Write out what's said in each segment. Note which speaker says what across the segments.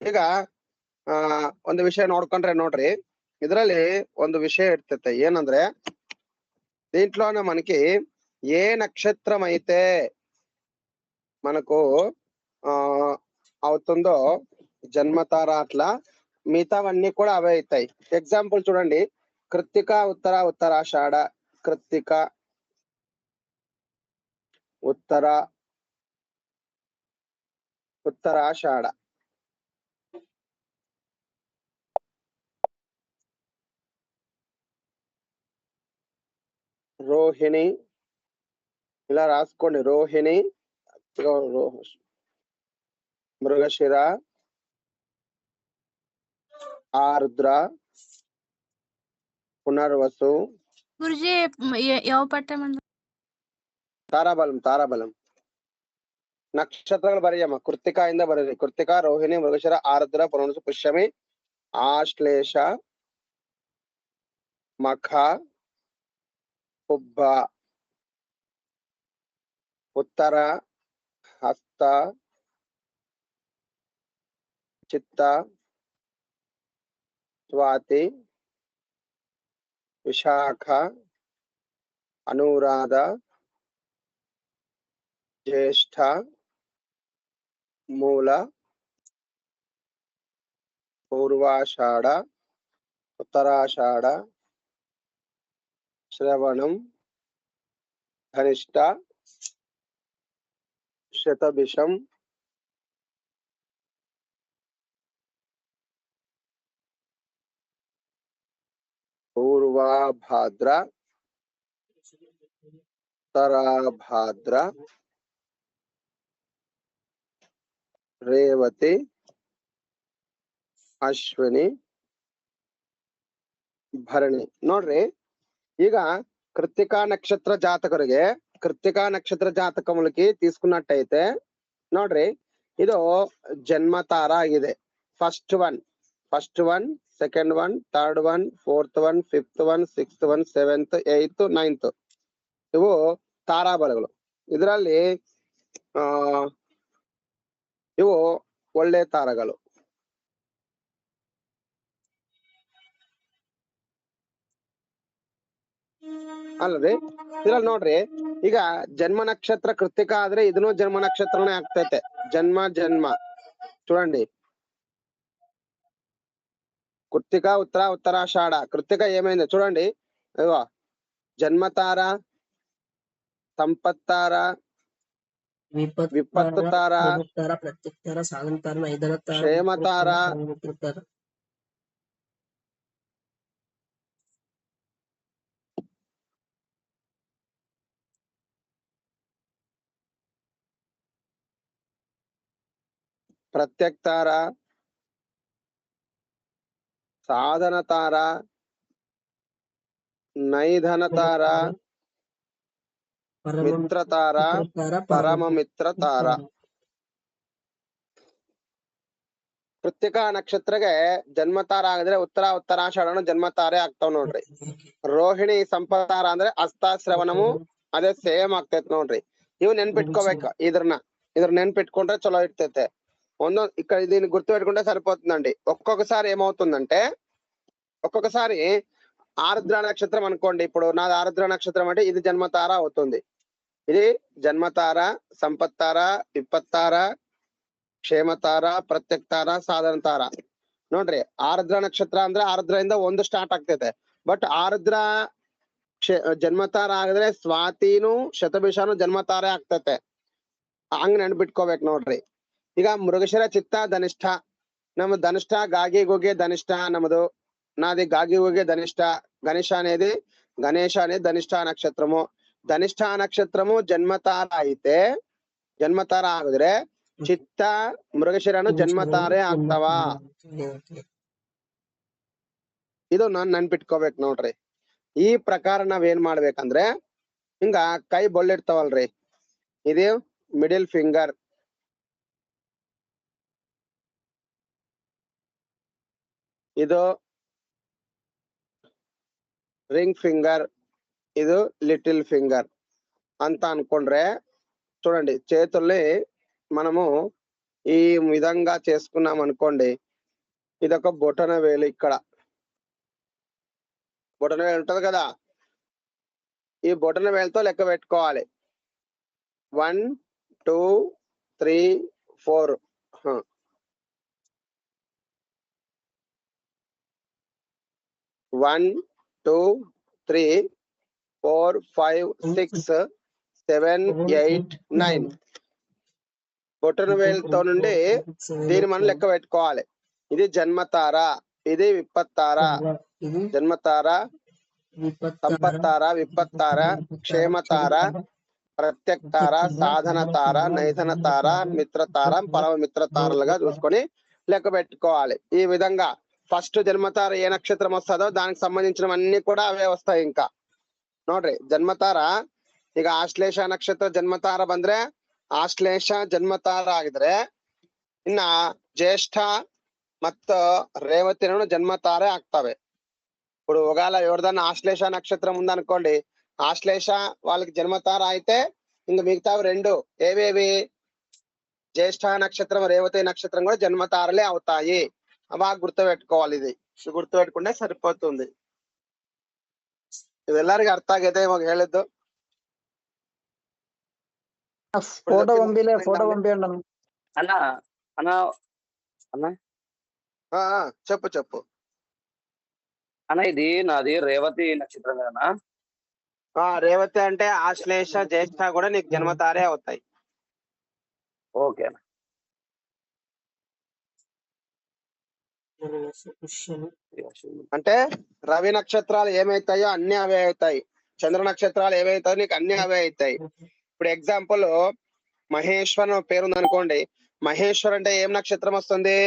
Speaker 1: ಈಗ ಒಂದು ವಿಷಯ ನೋಡ್ಕೊಂಡ್ರೆ ನೋಡ್ರಿ, ಇದ್ರಲ್ಲಿ ಒಂದು ವಿಷಯ ಇರ್ತೈತೆ ಏನಂದ್ರೆ, దీంట్లోనే మనకి ఏ నక్షత్రం అయితే మనకు అవుతుందో జన్మతార అట్లా మిగతావన్నీ కూడా అవే అవుతాయి. ఎగ్జాంపుల్ చూడండి, కృత్తిక ఉత్తరాషాఢ, కృత్తిక ఉత్తరాషాఢ, రోహిణి, ఇలా రాసుకోండి. రోహిణి, మృగశిర, ఆర్ద్ర, పునర్వసు.
Speaker 2: గురుజీ ಯಾವ ಪಠ್ಯ
Speaker 1: ತಾರಾಬಲಂ ನಕ್ಷತ್ರಗಳು ಬರೆಯಮ್ಮ. ಕೃತ್ತಿಕಾಯಿಂದ ಬರೀರಿ. ಕೃತ್ತಿಕ, ರೋಹಿಣಿ, ಮೃಗಶಿರ, ಆರ್ದ್ರ, ಪುನರ್ವಸು, ಪುಷ್ಯಮಿ, ಆಶ್ಲೇಷ, ಮಖ, ಹುಬ್ಬ, ಉತ್ತರ, ಹಸ್ತ, ಚಿತ್ತ, ಸ್ವಾತಿ, ವಿಶಾಖ, ಅನುರಾಧ, ಜ್ಯೇಷ್ಠ, ಮೂಲ, పూర్వాషాఢ, ఉత్తరాషాఢ, శ్రవణం, ధనిష్ట, శతభిషం, పూర్వాభాద్ర, ఉత్తరాభాద్ర, రేవతి, ಅಶ್ವಿನಿ, ಭರಣಿ. ನೋಡ್ರಿ, ಈಗ కృత్తికా నక్షత్ర జాతకుರಿಗೆ కృత్తికా నక్షత్ర జాతకములకి తీసుకున్నట్టయితే ನೋಡ್ರಿ, ಇದು జన్మతార ಆಗಿದೆ. First one, second one, third one, fourth one, fifth one, sixth one, seventh, eighth, ninth ಇವು ತಾರಾಬಲಗಳು. ಇದರಲ್ಲಿ ಇವು ಒಳ್ಳೆ ತಾರಗಳು. ಅಲ್ರಿ, ಇದ್ರಲ್ಲಿ ನೋಡ್ರಿ, ಈಗ ಜನ್ಮ ನಕ್ಷತ್ರ ಕೃತ್ತಿಕ ಆದ್ರೆ ಇದನ್ನು ಜನ್ಮ ನಕ್ಷತ್ರನೇ ಆಗ್ತೈತೆ. ಜನ್ಮ చూడండి, కృత్తిక, ఉత్తరాషాఢ. కృత్తిక ఏమైందో చూడండి, ఇగో జన్మతార, సంపత్తార, విపత్తు తార, క్షేమతార, ప్రత్యక్తార, సాధన తార, నైధన తార, మిత్రతార, పరమ మిత్రతార. ಕೃತ್ತಿಕ ನಕ್ಷತ್ರಗೆ ಜನ್ಮತಾರ ಆಗಿದ್ರೆ ಉತ್ತರಾಷಾಢನು ಜನ್ಮತಾರೆ ಆಗ್ತಾವ್ ನೋಡ್ರಿ. ರೋಹಿಣಿ ಸಂಪತ್ತಾರ ಅಂದ್ರೆ ಹಸ್ತ, ಶ್ರವಣಮು ಅದೇ ಸೇಮ್ ಆಗ್ತೈತ್ ನೋಡ್ರಿ. ಇವ್ ನೆನ್ಪಿಟ್ಕೋಬೇಕ. ಇದ್ರ ನೆನ್ಪಿಟ್ಕೊಂಡ್ರೆ చలో ఇರ್ತైతే. ఇక్కడ దీన్ని గుర్తు పెట్టుకుంటే సరిపోతుందండి. ఒక్కొక్కసారి ఏమవుతుందంటే, ఒక్కొక్కసారి ఆరుద్ర నక్షత్రం అనుకోండి. ఇప్పుడు నాది ఆరుద్ర నక్షత్రం అంటే ఇది జన్మతార అవుతుంది. ఇది జన్మతార, సంపత్తార, విపత్తార, ಕ್ಷೇಮತಾರ, ಪ್ರತ್ಯಕ್ತಾರ, ಸಾಧನ ತಾರ. ನೋಡ್ರಿ, ಆರ್ದ್ರ ನಕ್ಷತ್ರ ಅಂದ್ರೆ ಆರ್ದ್ರದಿಂದ ಒಂದು ಸ್ಟಾರ್ಟ್ ಆಗ್ತೈತೆ. ಬಟ್ ಆರ್ದ್ರ ಜನ್ಮತಾರ ಆಗಿದ್ರೆ ಸ್ವಾತಿನು ಶತಭಿಷನು ಜನ್ಮತಾರೆ ಆಗ್ತೈತೆ. ಹಂಗ ನೆನ್ಪಿಟ್ಕೋಬೇಕು ನೋಡ್ರಿ. ಈಗ ಮೃಗಶಿರ, ಚಿತ್ತ, ಧನಿಷ್ಠ. ನಮ್ಮ ధనిష్ಠ గాగి గోగే ధనిష్ಠ నమ్మదు. నాది గాగి గోగే ధనిష్ಠ. గణేష అనేది ధనిష్ಠ నక్షత్రము. ధనిష్ಠ నక్షత్రము జన్మతార అయితే, జన్మతార ಆಗಿದ್ರೆ ಚಿತ್ತ, ಮೃಗಶಿರನು ಜನ್ಮತಾರೆ ಆಗ್ತಾವ. ಇದು ನಾನ್ ನೆನ್ಪಿಟ್ಕೋಬೇಕು ನೋಡ್ರಿ. ಈ ಪ್ರಕಾರ ನಾವೇನ್ ಮಾಡ್ಬೇಕಂದ್ರೆ, ಹಿಂಗ ಕೈ ಬೊಳ್ಳಿರ್ತಾವಲ್ರಿ, ಇದು ಮಿಡಿಲ್ ಫಿಂಗರ್, ಇದು రింగ్ ఫింగర్, ఇది లిటిల్ ఫింగర్ ಅಂತ అన్ಕೊಂಡ್ರೆ చూడండి, చేతుల్ని మనము ఈ విధంగా చేసుకున్నాం అనుకోండి, ఇదొక బొటన వేలు. ఇక్కడ బొటన వేలు ఉంటది కదా, ఈ బొటన వేలుతో లెక్క పెట్టుకోవాలి. 1 2 3 4 1 2 3 4 5 6 7 8 9 బొటన వేలుతో నుండి దీన్ని మనం లెక్క పెట్టుకోవాలి. ఇది జన్మతార, ఇది విపత్తార. జన్మతార, సంపత్తార, విపత్తార, క్షేమతార, ప్రత్యక్తార, సాధన తార, నైధన తార, మిత్రతార, పరమ మిత్రతారలుగా చూసుకొని లెక్క పెట్టుకోవాలి. ఈ విధంగా ఫస్ట్ జన్మతార ఏ నక్షత్రం వస్తుందో దానికి సంబంధించినవన్నీ కూడా అవే వస్తాయి. ఇంకా ನೋಡ್ರಿ ಜನ್ಮತಾರ ಈಗ ಆಶ್ಲೇಷ ನಕ್ಷತ್ರ ಜನ್ಮತಾರ ಬಂದ್ರೆ ಆಶ್ಲೇಷ ಜನ್ಮತಾರ ಆಗಿದ್ರೆ ಇನ್ನ ಜ್ಯೇಷ್ಠ ಮತ್ತು ರೇವತಿ జన్మతారే ಆಗ್ತವೆ. ఇప్పుడు ఒకవేళ ఎవరిదన్నా ఆశ్లేష నక్షత్రం ఉందనుకోండి, ఆశ్లేష వాళ్ళకి జన్మతార అయితే ఇంక మిగతావి రెండు ఏవేవి, జ్యేష్ఠ నక్షత్రం రేవతి నక్షత్రం కూడా జన్మతారలే అవుతాయి. బాగా గుర్తుపెట్టుకోవాలి. ఇది గుర్తుపెట్టుకుంటే సరిపోతుంది. ಇದು ಎಲ್ಲರಿಗೂ ಅರ್ಥ ಆಗಿದೆ ಇವಾಗ ಹೇಳಿದ್ದು.
Speaker 3: ఫోటో పంపిలే, ఫోటో పంపించండి
Speaker 4: అన్న అన్న అన్న
Speaker 1: చెప్పు చెప్పు
Speaker 4: అన్న. ఇది నాది రేవతి నక్షత్రం కదా.
Speaker 1: రేవతి అంటే ఆశ్లేష జ్యేష్ఠ కూడా నీకు జన్మతారే అవుతాయి.
Speaker 4: ఓకే అన్న.
Speaker 1: అంటే రవి నక్షత్రాలు ఏమైతాయో అన్ని అవే అవుతాయి, చంద్ర నక్షత్రాలు ఏవైతాయో నీకు అన్ని అవే అవుతాయి. ఇప్పుడు ఎగ్జాంపుల్ మహేశ్వర్ పేరుంది అనుకోండి, మహేశ్వర్ అంటే ఏం నక్షత్రం వస్తుంది?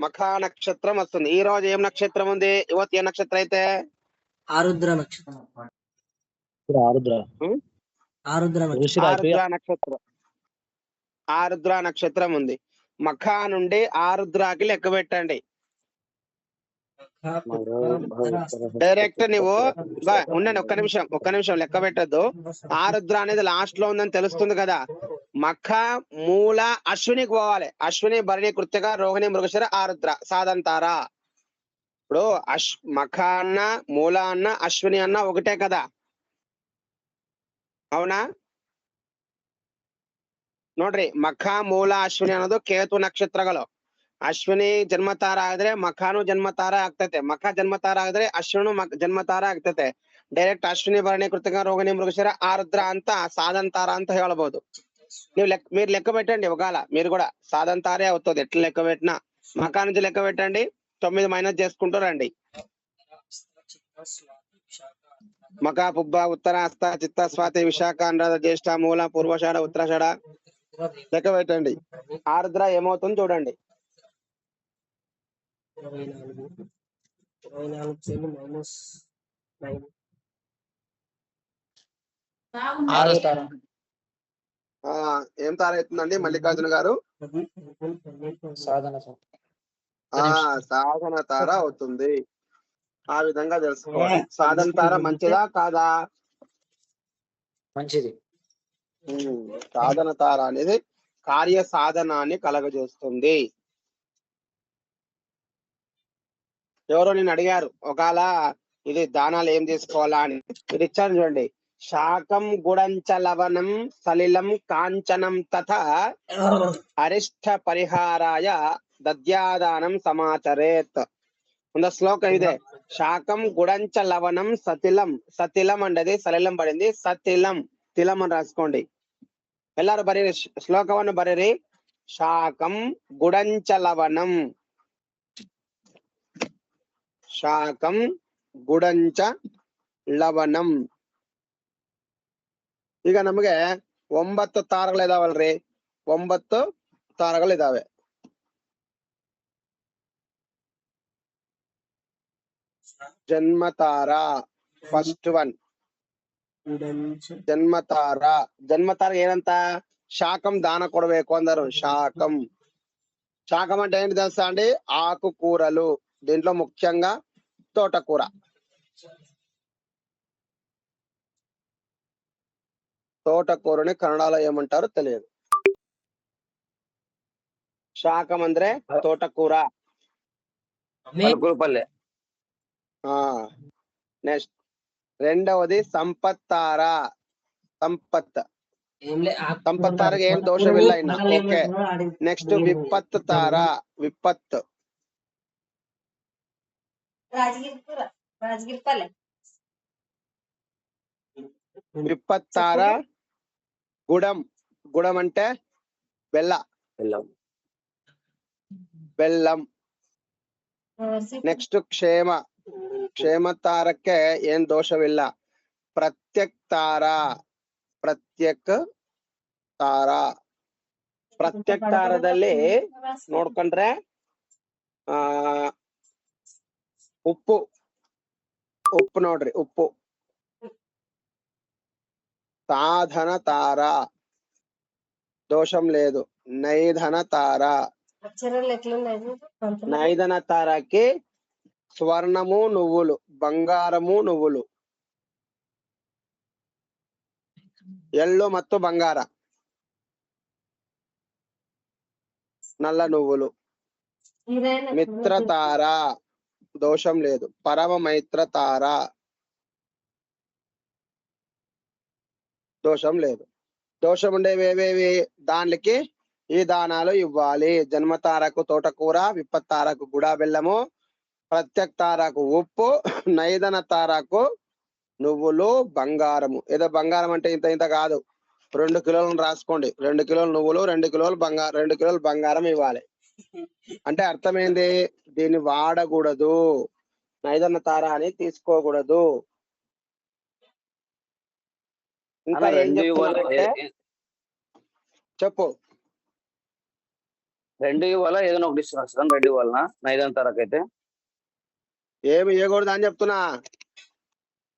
Speaker 1: మఖా నక్షత్రం వస్తుంది. ఈ రోజు ఏం నక్షత్రం ఉంది? యువతి ఏ నక్షత్రం అయితే?
Speaker 3: ఆరుద్ర నక్షత్రం.
Speaker 1: ఆరుద్ర నక్షత్రం ఉంది. మఖా నుండి ఆరుద్రాకి లెక్క పెట్టండి. డైరెక్ట్ నువ్వు ఉండండి, ఒక్క నిమిషం లెక్క పెట్టద్దు. ఆరుద్ర అనేది లాస్ట్ లో ఉందని తెలుస్తుంది కదా. మఖ మూల అశ్వినికి పోవాలి. అశ్విని భరణి కృత్తిక రోహిణి మృగశిర ఆరుద్ర సాధంతారా. ఇప్పుడు మఖ అన్న మూల అన్న అశ్విని అన్న ఒకటే కదా, అవునా? ನೋಡ್ರಿ ಮಖ ಮೂಲ ಅಶ್ವಿನಿ ಅನ್ನೋದು ಕೇತು ನಕ್ಷತ್ರಗಳು. ಅಶ್ವಿನಿ ಜನ್ಮತಾರ ಆದ್ರೆ ಮಖಾನು ಜನ್ಮತಾರ ಆಗ್ತೈತೆ, ಮಖ ಜನ್ಮತಾರ ಆದ್ರೆ ಅಶ್ವಿನು ಜನ್ಮತಾರ ಆಗ್ತೈತೆ. ಡೈರೆಕ್ಟ್ ಅಶ್ವಿನಿ ಭರಣಿ ಕೃತಿಕ ರೋಹಿಣಿ ಮೃಗಶಿರ ಆರುದ್ರ ಅಂತ సాధంతార ಅಂತ ಹೇಳಬಹುದು. మీరు లెక్క పెట్టండి, ఒకవేళ మీరు కూడా సాధంతారే అవుతుంది. ఎట్లా లెక్క పెట్టినా మఖా నుంచి లెక్క పెట్టండి, 9 మైనస్ చేసుకుంటూ రండి. మఖ పుబ్బ ఉత్తర హస్త చిత్త స్వాతి విశాఖ అనురాధ జ్యేష్ఠ మూల పూర్వషాఢ ఉత్తరాషాఢ లెక్క పెట్టండి. ఆరుద్ర ఏమవుతుంది చూడండి.
Speaker 3: 24
Speaker 1: ఏం తార అవుతుందండి మల్లికార్జున గారు? సాధన తార అవుతుంది. ఆ విధంగా తెలుసుకోవాలి. సాధన తార మంచిదా కాదా?
Speaker 3: మంచిది.
Speaker 1: సాధన తార అనేది కార్య సాధనాన్ని కలగజేస్తుంది. ఎవరో నేను అడిగారు ఒకవేళ ఇది దానాలు ఏం చేసుకోవాలా అని. ఇది ఇచ్చాను చూడండి. శాకం గుడంచ లవణం సలిలం కాంచనం తథా అరిష్ట పరిహారాయ దద్యాదానం సమాచరేత్. ఉన్న శ్లోకం ఇదే. శాకం గుడంచ లవణం సతిలం. సతిలం అంటది సలిలం పడింది, సతిలం తిలం అని రాసుకోండి. ಎಲ್ಲಾರು ಬರೀರಿ ಶ್ಲೋಕವನ್ನು ಬರೀರಿ. ಶಾಕಂ ಗುಡಂಚ ಲವಣಂ, ಶಾಕಂ ಗುಡಂಚ ಲವಣಂ. ಈಗ ನಮಗೆ 9 ತಾರಗಳು ಇದಾವಲ್ರಿ, 9 ತಾರಗಳು ಇದಾವೆ. ಜನ್ಮತಾರ ಫಸ್ಟ್ ಒನ್. జన్మతార. జన్మతార ಏನಂತ? శాకం దాన కొడಬೇಕು అందరు. శాకం శాకం అంటే ఏంటి తెలుసా అండి? ఆకుకూరలు. దీంట్లో ముఖ్యంగా తోటకూర. తోటకూరని కన్నడలో ఏమంటారో తెలియదు. శాకం ಅಂದ್ರೆ తోటకూర.
Speaker 4: పలుకులపల్లె.
Speaker 1: నెక్స్ట్ రెండవది సంపత్తార. సంపత్ సంపత్తారకి ఏం దోషమిಲ್ಲ ಇನ್ನ. ఓకే. నెక్స్ట్ విపత్తు తార. విపత్తు విపత్తార. గుడం. గుడం అంటే బెల్ల. బెల్లం. నెక్స్ట్ ಕ್ಷೇಮ. ಕ್ಷೇಮತಾರಕ್ಕೆ ಏನ್ ದೋಷವಿಲ್ಲ. ಪ್ರತ್ಯಕ್ ತಾರ. ಪ್ರತ್ಯಕ್ ತಾರ. ಪ್ರತ್ಯಕ್ ತಾರದಲ್ಲಿ ನೋಡ್ಕೊಂಡ್ರೆ ಉಪ್ಪು. ಉಪ್ಪು ನೋಡ್ರಿ, ಉಪ್ಪು. సాధన తార దోషం లేదు. నైధన తార. నైధన తారకి స్వర్ణము నువ్వులు, బంగారము నువ్వులు. ఎಳ್ಳು ಮತ್ತು ಬಂಗಾರ, నల్ల నువ్వులు. మిత్ర తార దోషం లేదు. పరమ మైత్ర తార దోషం లేదు. దోషం ఉండేవేవేవి దానికి ఈ దానాలు ఇవ్వాలి. జన్మతారకు తోటకూర, విపత్తారకు గుడా బెల్లము, ప్రత్యక్ తారకు ఉప్పు, నైదన తారకు నువ్వులు, బంగారము. ఏదో బంగారం అంటే ఇంత ఇంత కాదు, 2 కిలోలను రాసుకోండి. 2 కిలోలు నువ్వులు, 2 కిలోలు బంగారం, 2 కిలోలు బంగారం ఇవ్వాలి. అంటే అర్థమైంది, దీన్ని వాడకూడదు. నైదన తార అని తీసుకోకూడదు. ఇంకా ఏం చెప్తున్నారంటే చెప్పు.
Speaker 4: 2 ఇవ్వాలా ఏదైనా ఒకటి ఇస్తున్నా? 2 ఇవ్వాలనా నైదన తారకైతే?
Speaker 1: ఏమి ఇవ్వకూడదు అని చెప్తున్నా.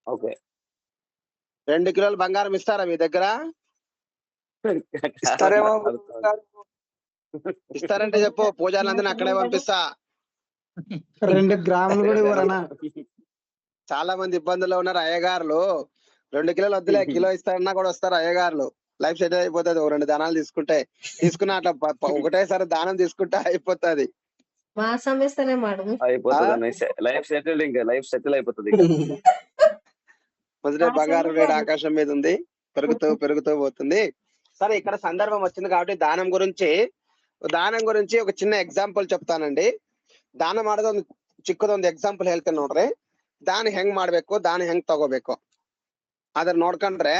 Speaker 4: ఓకే.
Speaker 1: 2 కిలోలు బంగారం ఇస్తారా మీ దగ్గర? ఇస్తారంటే చెప్పు, పూజారులందరినీ అక్కడే పంపిస్తా.
Speaker 3: 2 గ్రాములు కూడా ఇవ్వరనా?
Speaker 1: చాలా మంది ఇబ్బందుల్లో ఉన్నారు అయ్యగారులు. 2 కిలోలు వద్దులే, కిలో ఇస్తారన్నా కూడా వస్తారు అయ్యగారులు. లైఫ్ సెటిల్ అయిపోతుంది. 2 దానాలు తీసుకున్నా అట్లా ఒకటేసారి దానం తీసుకుంటే అయిపోతుంది.
Speaker 4: లైఫ్ సెటిల్ అయిపోతుంది.
Speaker 1: మొదట బంగారం రేటు ఆకాశం మీద ఉంది, పెరుగుతూ పెరుగుతూ పోతుంది. సరే, ఇక్కడ సందర్భం వచ్చింది కాబట్టి దానం గురించి ఒక చిన్న ಎಕ್ಸಾಂಪಲ್ చెప్తానండి. ದಾನ ಮಾಡೋದೊಂದು ಚಿಕ್ಕದೊಂದು ಎಕ್ಸಾಂಪಲ್ ಹೇಳ್ತೇನೆ ನೋಡ್ರಿ. ದಾನ ಹೆಂಗ್ ಮಾಡ್ಬೇಕು, ದಾನ ಹೆಂಗ್ ತಗೋಬೇಕು ಅದನ್ನ ನೋಡ್ಕೊಂಡ್ರೆ,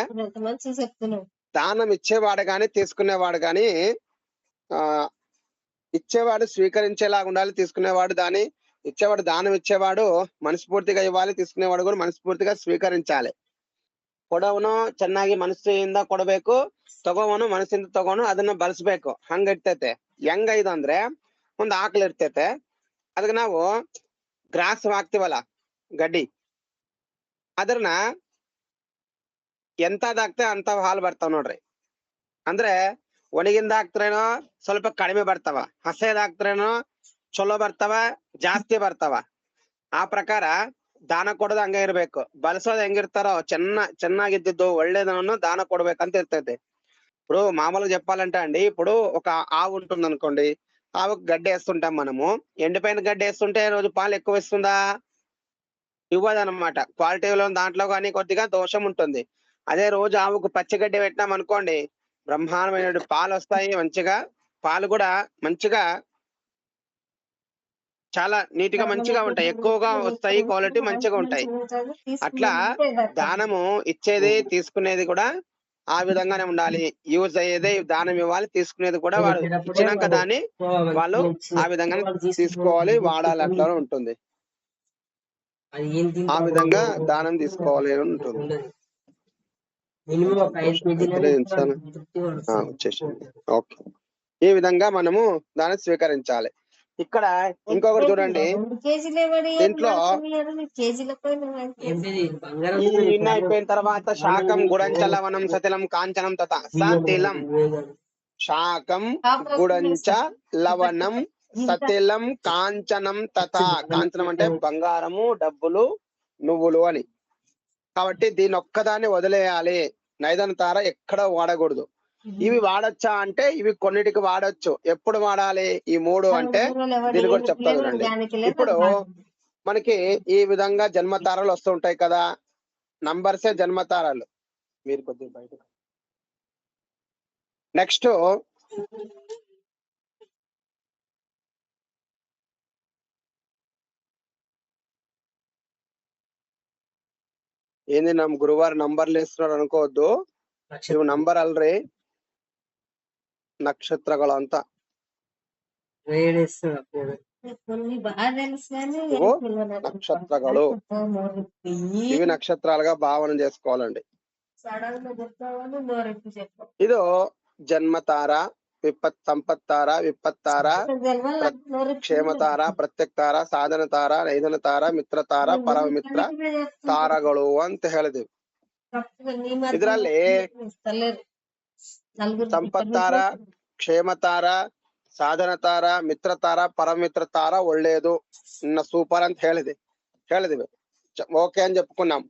Speaker 1: దానం ఇచ్చేవాడు గాని తీసుకునేవాడు గాని ఇచ్చేవాడు స్వీకరించేలాగా ఉండాలి. తీసుకునేవాడు ఇచ్చేవాడు దానం ఇచ్చేవాడు మనస్ఫూర్తిగా ఇవ్వాలి. తీసుకునేవాడు కూడా మనస్ఫూర్తిగా ಸ್ವೀಕరించాలి. ಕೊಡವನು ಚೆನ್ನಾಗಿ ಮನಸ್ಸಿಂದ ಕೊಡಬೇಕು, ತಗೋವನು ಮನಸ್ಸಿಂದ ತಗೋನು ಅದನ್ನ ಬಳಸಬೇಕು. ಹಂಗ ಇರ್ತೈತೆ. ಹೆಂಗೈದು ಅಂದ್ರೆ, ಒಂದ್ ಆಕಳು ಇರ್ತೈತೆ, ಅದಕ್ಕೆ ನಾವು ಗ್ರಾಸ್ ಹಾಕ್ತಿವಲ್ಲ, ಗಡ್ಡಿ, ಅದನ್ನ ಎಂತದಾಗ್ತದೆ ಅಂತ ಹಾಲು ಬರ್ತಾವ ನೋಡ್ರಿ. ಅಂದ್ರೆ ಒಣಗಿಂದ ಹಾಕ್ತಾರೇನೋ ಸ್ವಲ್ಪ ಕಡಿಮೆ ಬರ್ತಾವ, ಹಸೆದಾಕ್ತಾರೇನೋ ಚಲೋ ಬರ್ತಾವ, ಜಾಸ್ತಿ ಬರ್ತಾವ. ಆ ಪ್ರಕಾರ ದಾನ ಕೊಡೋದು ಹಂಗೆ ಇರ್ಬೇಕು. ಬಳಸೋದು ಹೆಂಗಿರ್ತಾರೋ ಚೆನ್ನಾಗಿದ್ದು ఒళ్ళేదనను దాన కొడಬೇకంత ఇರ್ತైతే. ఇప్పుడు మామూలుగా చెప్పాలంటే అండి, ఇప్పుడు ఒక ఆవు ఉంటుంది అనుకోండి, ఆవుకు గడ్డి వేస్తుంటాం మనము. ఎండిపోయిన గడ్డి వేస్తుంటే రోజు పాలు ఎక్కువ ఇస్తుందా? ఇవ్వదన్నమాట. క్వాలిటీలో దాంట్లో కానీ కొద్దిగా దోషం ఉంటుంది. అదే రోజు ఆవుకు పచ్చిగడ్డి పెట్టినాం అనుకోండి, బ్రహ్మాండమైన పాలు వస్తాయి. మంచిగా పాలు కూడా మంచిగా చాలా నీట్ గా మంచిగా ఉంటాయి, ఎక్కువగా వస్తాయి, క్వాలిటీ మంచిగా ఉంటాయి. అట్లా దానము ఇచ్చేది తీసుకునేది కూడా ఆ విధంగానే ఉండాలి. యూజ్ అయ్యేదే దానం ఇవ్వాలి, తీసుకునేది కూడా వాడు ఇచ్చినాక దాన్ని వాళ్ళు ఆ విధంగానే తీసుకోవాలి, వాడాలి. అట్లా ఉంటుంది. ఆ విధంగా దానం తీసుకోవాలి అని ఉంటుంది. వచ్చేసింది. ఓకే. ఈ విధంగా మనము దాన్ని స్వీకరించాలి. ఇక్కడ ఇంకొకటి చూడండి, దీంట్లో ఇన్ని అయిపోయిన తర్వాత శాకం గుడంచ లవణం సతిలం కాంచనం తథా సతిలం. శాకం గుడంచ లవణం సతిలం కాంచనం తథా. కాంచనం అంటే బంగారము, డబ్బులు, నువ్వులు అని. కాబట్టి దీని ఒక్కదాన్ని వదిలేయాలి. నైదన తార ఎక్కడ వాడకూడదు. ఇవి వాడచ్చా అంటే ఇవి కొన్నిటికి వాడొచ్చు. ఎప్పుడు వాడాలి ఈ మూడు అంటే దీన్ని కూడా చెప్తాను రండి. ఇప్పుడు మనకి ఈ విధంగా జన్మతారలు వస్తుంటాయి కదా, నంబర్సే జన్మతారాలు. మీరు కొద్దిగా బయట నెక్స్ట్ ఏంది నమ్ గురువారు నంబర్లు వేస్తున్నారు అనుకోవద్దు. ಇವು ನಂಬರ್ ಅಲ್ರಿ, ನಕ್ಷತ್ರಗಳಂತ. ఇగో నక్షత్రಗಳು, ఇవి నక్షత్రాలుగా భావన చేసుకోవాలండి. ఇదో జన్మతార, సంపత్తార, విపత్తార, క్షేమతార, ಪ್ರತ್ಯಕ್ತಾರ, ಸಾಧನ ತಾರ, ನೈದನ ತಾರ, ಮಿತ್ರ ತಾರ, ಪರಮಿತ್ರ ತಾರಗಳು ಅಂತ ಹೇಳಿದ್ವಿ. ಇದರಲ್ಲಿ ಸಂಪತ್ತಾರ, ಕ್ಷೇಮತಾರ, ಸಾಧನ ತಾರ, ಮಿತ್ರ ತಾರ, ಪರಮಿತ್ರ ತಾರ ಒಳ್ಳೇದು, సూపర్ ಅಂತ ಹೇಳಿದಿವಿ. ఓకే అని చెప్పుకున్నాం.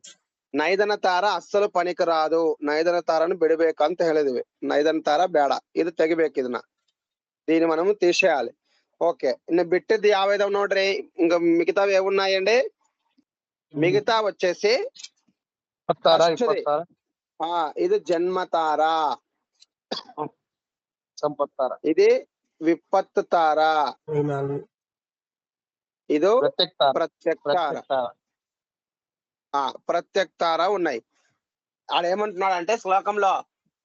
Speaker 1: నైదన తార అస్సలు పనికి రాదు, నైదన తారను బిడಬೇಕಂತ ಹೇಳಿದಿವಿ. నైదన తార ಬೇಡ, ఇది ತೆಗಿಬೇಕು. ಇದನ್ನ దీన్ని మనము తీసేయాలి. ఓకే, ఇನ್ನು బిట్టిది యావేదో ನೋಡ್ರಿ. ఇంకా మిగతావి ఏమున్నాయండి? మిగతా వచ్చేసి ఇది జన్మతార, సంపత్తార, ఇది విపత్తు తార, ఇది ప్రత్యక్తార ఉన్నాయి. ఆడేమంటున్నాడంటే శ్లోకంలో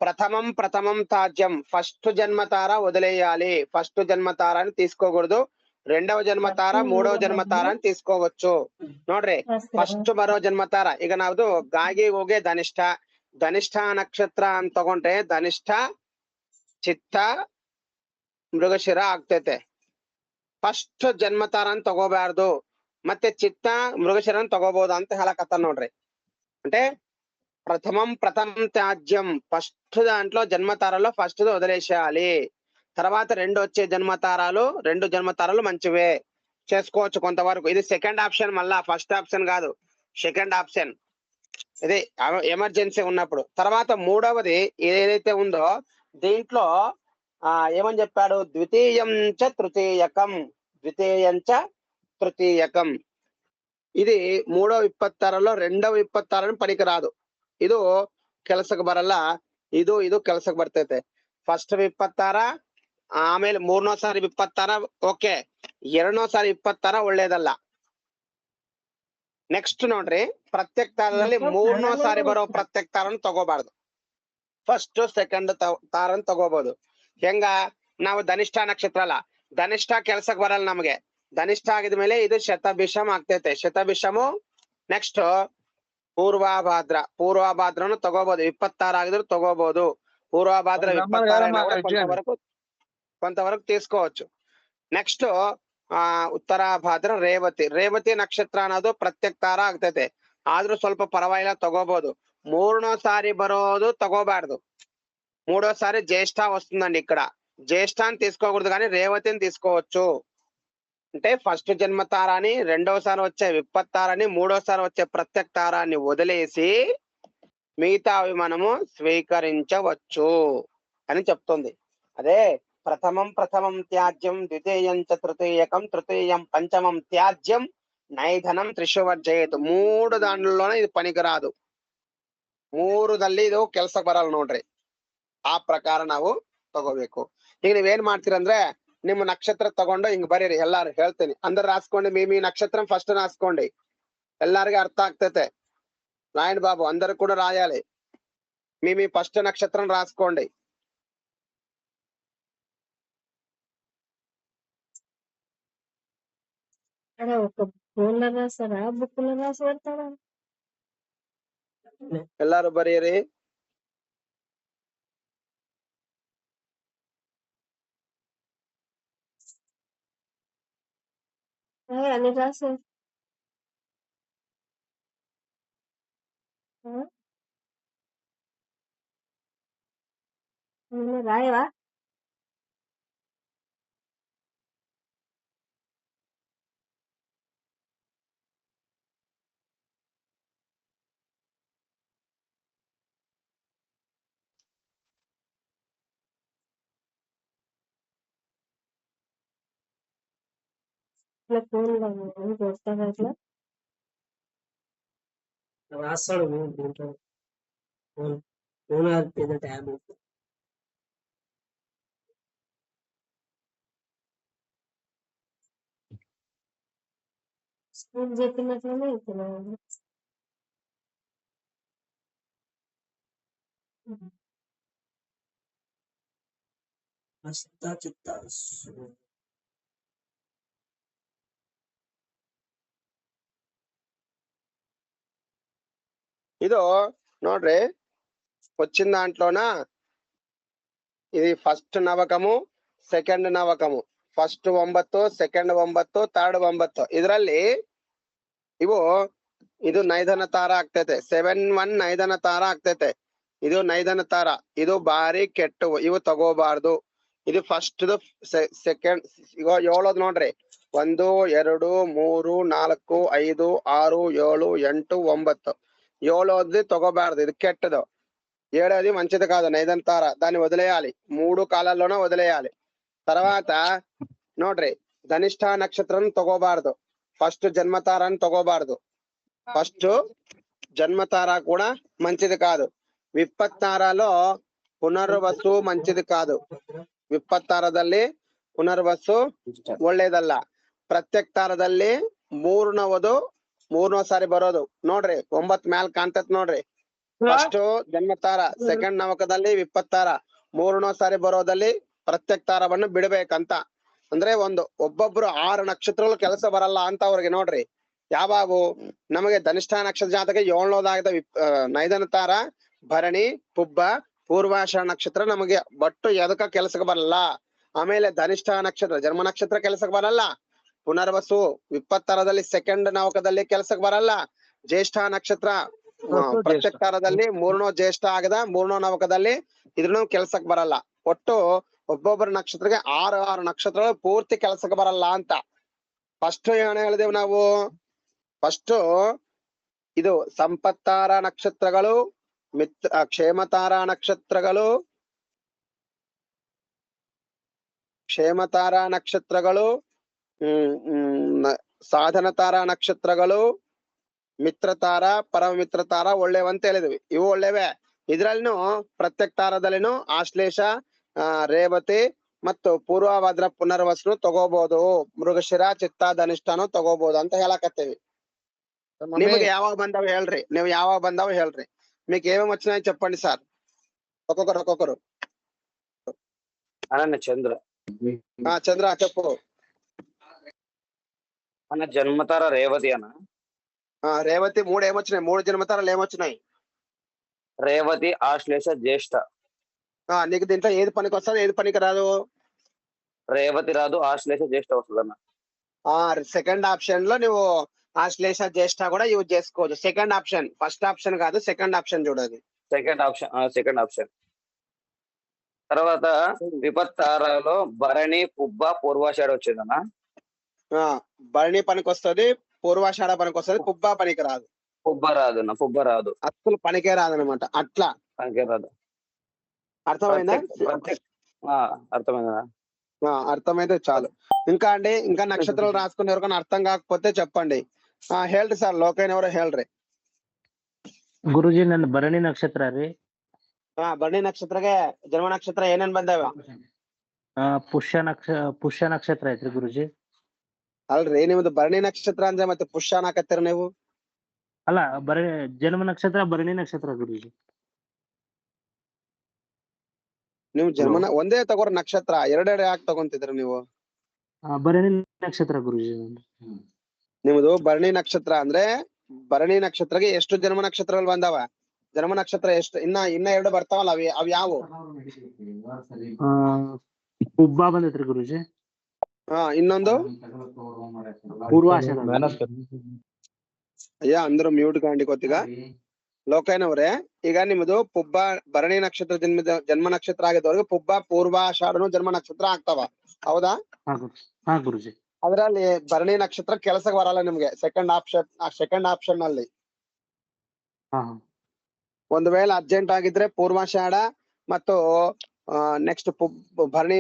Speaker 1: ప్రథమం తాజ్యం, ఫస్ట్ జన్మతార వదిలేయాలి. ఫస్ట్ జన్మతారాన్ని తీసుకోకూడదు. రెండవ జన్మతార, మూడవ జన్మతారాన్ని తీసుకోవచ్చు. ನೋಡ್ರಿ, ಫಸ್ಟ್ ಬರೋ ಜನ್ಮತಾರ ಈಗ ನಾವ್ದು ಗಾಗಿ ಹೋಗಿ ಧನಿಷ್ಠ ನಕ್ಷತ್ರ ಅಂತ ತಗೊಂಡ್ರೆ ಧನಿಷ್ಠ, ಚಿತ್ತ, ಮೃಗಶಿರ ಆಗ್ತೈತೆ. ಫಸ್ಟ್ ಜನ್ಮತಾರ ಅಂತ ತಗೋಬಾರ್ದು, ಮತ್ತೆ ಚಿತ್ತ ಮೃಗಶಿರನ್ ತಗೋಬಹುದು ಅಂತ ಹೇಳಕತ್ತ ನೋಡ್ರಿ. అంటే ప్రథమం త్యాజ్యం, ఫస్ట్ దాంట్లో జన్మతారాలో ఫస్ట్ వదిలేసేయాలి. తర్వాత రెండు జన్మతారాలు మంచివే, చేసుకోవచ్చు కొంతవరకు. ఇది సెకండ్ ఆప్షన్, మళ్ళా ఫస్ట్ ఆప్షన్ కాదు, సెకండ్ ఆప్షన్. ఇది ఎమర్జెన్సీ ఉన్నప్పుడు. తర్వాత మూడవది ఏదైతే ఉందో దీంట్లో ఏమని చెప్పాడు? ద్వితీయంచ తృతీయకం. ఇది మూడవ విపత్తారలో రెండవ ವಿಪತ್ತಾರನು ಪನಿಕರಾದು. ಇದು ಕೆಲಸಕ್ಕೆ ಬರಲ್ಲ, ಇದು ಕೆಲಸಕ್ಕೆ ಬರ್ತೈತೆ. ಫಸ್ಟ್ ವಿಪತ್ತಾರ, ಆಮೇಲೆ ಮೂರನೇ ಸಾರಿ ವಿಪತ್ತಾರ ಓಕೆ, ಎರಡನೇ ಸಾರಿ ವಿಪತ್ತಾರ ಒಳ್ಳೇದಲ್ಲ. ನೆಕ್ಸ್ಟ್ ನೋಡ್ರಿ, ಪ್ರತ್ಯಕ್ತಾರದಲ್ಲಿ ಮೂರನೇ ಸಾರಿ ಬರೋ ಪ್ರತ್ಯಕ್ತಾರನ್ನು ತಗೋಬಾರ್ದು. ಫಸ್ಟ್ ಸೆಕೆಂಡ್ ತಾರನ್ ತಗೋಬಹುದು. ಹೆಂಗ? ನಾವು ಧನಿಷ್ಠ ನಕ್ಷತ್ರ ಅಲ್ಲ, ಧನಿಷ್ಠ ಕೆಲ್ಸಕ್ಕೆ ಬರಲ್ಲ ನಮ್ಗೆ. ಧನಿಷ್ಠ ಆಗಿದ್ಮೇಲೆ ಇದು ಶತಭಿಷಮ್ ಆಗ್ತೈತೆ. ಶತಭಿಷಮು ನೆಕ್ಸ್ಟ್ ಪೂರ್ವಭಾದ್ರನು ತಗೋಬಹುದು. 26 ಆಗಿದ್ರು ತಗೋಬಹುದು. పూర్వభాద్ర 26 కొంతవరకు తీసుకోవచ్చు. నెక్స్ట్ ಉತ್ತರಾಭಾದ್ರ ರೇವತಿ ನಕ್ಷತ್ರ ಅನ್ನೋದು ಪ್ರತ್ಯಕ್ತಾರ ಆಗ್ತೈತೆ. ಆದ್ರೂ ಸ್ವಲ್ಪ ಪರವಾಗಿಲ್ಲ, ತಗೋಬಹುದು. ಮೂರನೇ ಸಾರಿ ಬರೋದು ತಗೋಬಾರ್ದು. మూడో సారి జ్యేష్ఠ వస్తుందండి. ఇక్కడ జ్యేష్ఠాన్ని తీసుకోకూడదు, కానీ రేవతిని తీసుకోవచ్చు. అంటే ఫస్ట్ జన్మతారాన్ని, రెండోసారి వచ్చే విపత్తారాన్ని, మూడోసారి వచ్చే ప్రత్యక్తారాన్ని వదిలేసి మిగతావి మనము స్వీకరించవచ్చు అని చెప్తుంది. అదే ప్రథమం త్యాజ్యం, ద్వితీయం చ తృతీయకం, తృతీయం పంచమం త్యాజ్యం, ನೈಧನಂ ತ್ರಿಶುವರ್ಜಯೇತು. 3 దాంట్లోనే ఇది పనికిరాదు. 3ದಲ್ಲಿ ಇದು ಕೆಲ್ಸಕ್ಕೆ ಬರಲ್ಲ ನೋಡ್ರಿ. ಆ ಪ್ರಕಾರ ನಾವು ತಗೋಬೇಕು. ಈಗ ನೀವೇನ್ ಮಾಡ್ತೀರಂದ್ರೆ ನಿಮ್ಮ ನಕ್ಷತ್ರ ತಗೊಂಡು ಹಿಂಗ್ ಬರೀರಿ. ಎಲ್ಲಾರು ಹೇಳ್ತೀನಿ ಅಂದ್ರೆ రాసుకోండి. మీ నక్షత్రం ఫస్ట్ రాసుకోండి, ಎಲ್ಲಾರಿಗೆ అర్థ ಆಗ್ತೈತೆ. రాయండి బాబు, అందరు కూడా రాయాలి. మీ ఫస్ట్ నక్షత్రం రాసుకోండి. ಎಲ್ಲಾರು ಬರೀರಿ.
Speaker 5: అన్ని రాసే రాయవా? ఇట్లా ఫోన్ చూస్తాను అట్లా
Speaker 6: రాస్తాడు దీంట్లో ఫోన్ పెద్ద ట్యాబ్
Speaker 5: స్కూల్ చెప్పినట్లనే ఇస్తున్నాను.
Speaker 6: ಹಸ್ತ ಚಿತ್ತ
Speaker 1: ಇದು ನೋಡ್ರಿ వచ్చిన దాంట్లోన ఇది ఫస్ట్ నవకము ಸೆಕೆಂಡ್ ನವಕము ಫಸ್ಟ್ 9 ಸೆಕೆಂಡ್ 9 ಥರ್ಡ್ 9 ಇದರಲ್ಲಿ ಇವು ಇದು ನೈದನ ತಾರ ಆಗ್ತೈತೆ 7-1 ನೈದನ ತಾರ ಆಗ್ತೈತೆ ಇದು ನೈದನ ತಾರ ಇದು ಬಾರಿ ಕೆಟ್ಟು ಇವು ತಗೋಬಾರ್ದು ಇದು ಫಸ್ಟ್ ಸೆಕೆಂಡ್ ಈಗ ಹೇಳೋದು ನೋಡ್ರಿ 1 2 3 4 5 6 7 8 9 ఏడోది తగోబారదు ఇది కెట్టదు ఏడోది మంచిది కాదు నైదన తార దాన్ని వదిలేయాలి 3 కాలాల్లోనే వదిలేయాలి తర్వాత ನೋಡ್ರಿ ధనిష్ట నక్షత్రం తగోబారదు ఫస్ట్ జన్మతారాన్ని తగోబారదు ఫస్ట్ జన్మతార కూడా మంచిది కాదు విప్పತ್ತಾರలో ಪುನರ್ವಸು మంచిది కాదు ವಿಪ್ಪತ್ತಾರದಲ್ಲಿ ಪುನರ್ವಸು ಒಳ್ಳೇದಲ್ಲ ಪ್ರತ್ಯಕ್ತಾರದಲ್ಲಿ ಮೂರನವದು ಮೂರನೇ ಸಾರಿ ಬರೋದು ನೋಡ್ರಿ 9 ಮ್ಯಾಲ್ ಕಾಣ್ತೈತ್ ನೋಡ್ರಿ ಫಸ್ಟ್ ಜನ್ಮತಾರ ಸೆಕೆಂಡ್ ನವಕದಲ್ಲಿ ವಿಪ್ಪತ್ತಾರ ಮೂರನೇ ಸಾರಿ ಬರೋದಲ್ಲಿ ಪ್ರತ್ಯಕ್ತಾರವನ್ನು ಬಿಡಬೇಕಂತ ಅಂದ್ರೆ ಒಬ್ಬೊಬ್ರು 6 ನಕ್ಷತ್ರಗಳು ಕೆಲಸ ಬರಲ್ಲ ಅಂತ ಅವ್ರಿಗೆ ನೋಡ್ರಿ ಯಾವಾಗ ನಮಗೆ ಧನಿಷ್ಠ ನಕ್ಷತ್ರ ಜಾತಕ 7ನೇದಾಗದ ನೈದನ ತಾರ ಭರಣಿ ಪುಬ್ಬ ಪೂರ್ವಾಷಾಢ ನಕ್ಷತ್ರ ನಮಗೆ ಬಟ್ಟು ಎದಕ್ಕ ಕೆಲಸಕ್ಕೆ ಬರಲ್ಲ ಆಮೇಲೆ ಧನಿಷ್ಠ ನಕ್ಷತ್ರ ಜನ್ಮ ನಕ್ಷತ್ರ ಕೆಲಸಕ್ಕೆ ಬರಲ್ಲ ಪುನರ್ವಸು ವಿಪ್ಪತ್ತಾರದಲ್ಲಿ ಸೆಕೆಂಡ್ ನವಕದಲ್ಲಿ ಕೆಲಸಕ್ಕೆ ಬರಲ್ಲ ಜ್ಯೇಷ್ಠ ನಕ್ಷತ್ರ ಪ್ರತ್ಯಕ್ತಾರದಲ್ಲಿ 3ನೇ ಜ್ಯೇಷ್ಠ ಆಗದ 3ನೇ ನವಕದಲ್ಲಿ ಇದ್ರೂ ಕೆಲ್ಸಕ್ಕೆ ಬರಲ್ಲ ಒಟ್ಟು ಒಬ್ಬೊಬ್ಬರ ನಕ್ಷತ್ರಕ್ಕೆ 6 ನಕ್ಷತ್ರಗಳು ಪೂರ್ತಿ ಕೆಲಸಕ್ಕೆ ಬರಲ್ಲ ಅಂತ ಫಸ್ಟ್ ಏನ್ ಹೇಳಿದೆವು ನಾವು ಫಸ್ಟ್ ಇದು ಸಂಪತ್ತಾರ ನಕ್ಷತ್ರಗಳು ಕ್ಷೇಮತಾರ ನಕ್ಷತ್ರಗಳು ಸಾಧನ ತಾರ ನಕ್ಷತ್ರಗಳು ಮಿತ್ರತಾರ ಪರಮ ಮಿತ್ರತಾರ ಒಳ್ಳೆವಂತ ಹೇಳಿದ್ವಿ ಇವು ಒಳ್ಳೆವೆ ಇದ್ರಲ್ಲಿನೂ ಪ್ರತ್ಯಕ್ತಾರದಲ್ಲಿನೂ ಆಶ್ಲೇಷ ರೇವತಿ ಮತ್ತು ಪೂರ್ವಭದ್ರ ಪುನರ್ವಸನು ತಗೋಬಹುದು ಮೃಗಶಿರ ಚಿತ್ತ ಧನಿಷ್ಠನು ತಗೋಬಹುದು ಅಂತ ಹೇಳಕತ್ತೀವಿ ನಿಮಗೆ ಯಾವಾಗ ಬಂದಾವ ಹೇಳ್ರಿ ನೀವು ಯಾವಾಗ ಬಂದಾವ ಹೇಳ್ರಿ మీకు ఏమేమి వచ్చినాయి చెప్పండి సార్ ఒక్కొక్కరు
Speaker 4: అన్న చంద్ర
Speaker 1: చంద్ర చెప్పు
Speaker 4: అన్న జన్మతార రేవతి అన్న
Speaker 1: రేవతి 3 ఏమొచ్చినాయి 3 జన్మతారాలు ఏమొచ్చినాయి
Speaker 4: రేవతి ఆశ్లేష జ్యేష్ఠ
Speaker 1: నీకు దీంట్లో ఏది పనికి వస్తుంది ఏది పనికి రాదు
Speaker 4: రేవతి రాదు ఆశ్లేష జ్యేష్ఠ వస్తుంది అన్న
Speaker 1: సెకండ్ ఆప్షన్ లో నువ్వు ఆశ్లేష జ్యేష్ఠ కూడా యూజ్ చేసుకోవచ్చు సెకండ్ ఆప్షన్ ఫస్ట్ ఆప్షన్ కాదు సెకండ్ ఆప్షన్ చూడదు
Speaker 4: సెకండ్ ఆప్షన్ తర్వాత విపత్తారలో భరణి పుబ్బ పూర్వాషాఢ వచ్చిందన్న
Speaker 1: భరణి పనికి వస్తుంది పూర్వాషాఢ పనికి వస్తుంది పుబ్బ పనికి రాదు
Speaker 4: పుబ్బ రాదు
Speaker 1: అసలు పనికే రాదనమాట అట్లా
Speaker 4: పనికే రాదు
Speaker 1: అర్థమైందా
Speaker 4: అర్థమైందా
Speaker 1: అర్థమైతే చాలు ఇంకా అండి ఇంకా నక్షత్రాలు రాసుకుని ఎవరికైనా అర్థం కాకపోతే చెప్పండి ಹೇಳ್ರಿ ಸರ್ ಲೋಕೇನವರು ಹೇಳ್ರಿ
Speaker 7: ಗುರುಜಿ ನನ್ನ ಭರಣಿ ನಕ್ಷತ್ರ ರೀ
Speaker 1: ಭರಣಿ ನಕ್ಷತ್ರಗೆ ಜನ್ಮ ನಕ್ಷತ್ರ ಏನೇನ್ ಬಂದಾವ
Speaker 7: ಪುಷ್ಯ ನಕ್ಷತ್ರ ಐತ್ರಿ ಗುರುಜಿ
Speaker 1: ಅಲ್ರಿ ನಿಮ್ದು ಭರಣಿ ನಕ್ಷತ್ರ ಅಂದ್ರೆ ಮತ್ತೆ ಪುಷ್ಯ ಅನ್ನಕತ್ತೀರ ನೀವು
Speaker 7: ಅಲ್ಲ ಜನ್ಮ ನಕ್ಷತ್ರ ಭರಣಿ ನಕ್ಷತ್ರ ಗುರುಜಿ
Speaker 1: ನೀವು ಜನ್ಮನ ಒಂದೇ ತಗೋರ ನಕ್ಷತ್ರ ಎರಡೆರಡು ಯಾಕೆ ತಗೊಂತಿದ್ರಿ ನೀವು
Speaker 7: ಭರಣಿ ನಕ್ಷತ್ರ ಗುರುಜಿ
Speaker 1: ನಿಮ್ದು ಭರಣಿ ನಕ್ಷತ್ರ ಅಂದ್ರೆ ಭರಣಿ ನಕ್ಷತ್ರಗೆ ಎಷ್ಟು ಜನ್ಮ ನಕ್ಷತ್ರಗಳು ಬಂದಾವ ಜನ್ಮ ನಕ್ಷತ್ರ ಎಷ್ಟು ಇನ್ನ 2 ಬರ್ತಾವಲ್ಲ ಅವ್ ಯಾವು
Speaker 7: ಪುಬ್ಬ ಬಂದೈತ್ರಿ ಗುರುಜಿ
Speaker 1: ಇನ್ನೊಂದು
Speaker 7: ಪೂರ್ವಾಷಾಢ
Speaker 1: ಅಯ್ಯ ಅಂದ್ರು ಮ್ಯೂಟ್ ಕಾಂಡಿಕೋತೀಗ ಲೋಕಯ್ಯನವ್ರೆ ಈಗ ನಿಮ್ದು ಪುಬ್ಬ ಭರಣಿ ನಕ್ಷತ್ರ ಜನ್ಮ ನಕ್ಷತ್ರ ಆಗಿದ್ದವ್ರಿಗೆ ಪುಬ್ಬ ಪೂರ್ವಾಷಾಢನು ಜನ್ಮ ನಕ್ಷತ್ರ ಆಗ್ತಾವ ಹೌದಾ
Speaker 7: ಗುರುಜಿ
Speaker 1: ಅದ್ರಲ್ಲಿ ಭರಣಿ ನಕ್ಷತ್ರ ಕೆಲಸಕ್ಕೆ ಬರಲ್ಲ ನಿಮ್ಗೆ ಸೆಕೆಂಡ್ ಆಪ್ಷನ್ ನಲ್ಲಿ ಒಂದು ವೇಳೆ ಅರ್ಜೆಂಟ್ ಆಗಿದ್ರೆ ಪೂರ್ವಾಷಾಢ ಮತ್ತು ನೆಕ್ಸ್ಟ್ ಭರಣಿ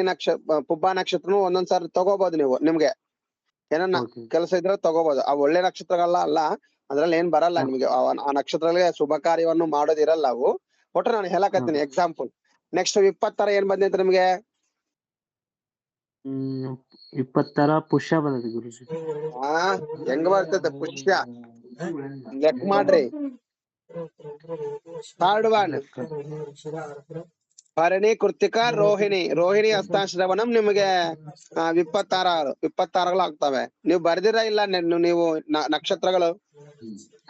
Speaker 1: ಪುಬ್ಬ ನಕ್ಷತ್ರನು ಒಂದೊಂದ್ಸಾರಿ ತಗೋಬಹುದು ನೀವು ನಿಮ್ಗೆ ಏನನ್ನ
Speaker 7: ಓಕೆ
Speaker 1: ಕೆಲಸ ಇದ್ರೆ ತಗೋಬಹುದು. ಆ ಒಳ್ಳೆ ನಕ್ಷತ್ರಗಳಲ್ಲ ಅಲ್ಲ, ಅದ್ರಲ್ಲಿ ಏನ್ ಬರಲ್ಲ ನಿಮ್ಗೆ. ಆ ನಕ್ಷತ್ರಗಳಿಗೆ ಶುಭ ಕಾರ್ಯವನ್ನು ಮಾಡೋದಿರಲ್ಲ ಅವು. ಒಟ್ಟು ನಾನು ಹೇಳಕತ್ತೀನಿ ಎಕ್ಸಾಂಪಲ್. ನೆಕ್ಸ್ಟ್ 20 ಏನ್ ಬಂದೈತೆ ನಿಮ್ಗೆ?
Speaker 7: 20 ಪುಷ್ಯ ಬಂದೈತಿ ಗುರುಜಿ.
Speaker 1: ಆ ಹೆಂಗ್ ಬರ್ತೈತೆ ಪುಷ್ಯ? ಲೆಕ್ಕ ಮಾಡ್ರಿ. ಥರ್ಡ್ ಒನ್ ಭರಣಿ, ಕೃತಿಕಾ, ರೋಹಿಣಿ. ರೋಹಿಣಿ ಹಸ್ತಾಶ್ರವಣಂ ನಿಮಗೆ 26 ಆಗ್ತವೆ. ನೀವು ಬರ್ದಿರಾ ಇಲ್ಲ ನೀವು ನಕ್ಷತ್ರಗಳು?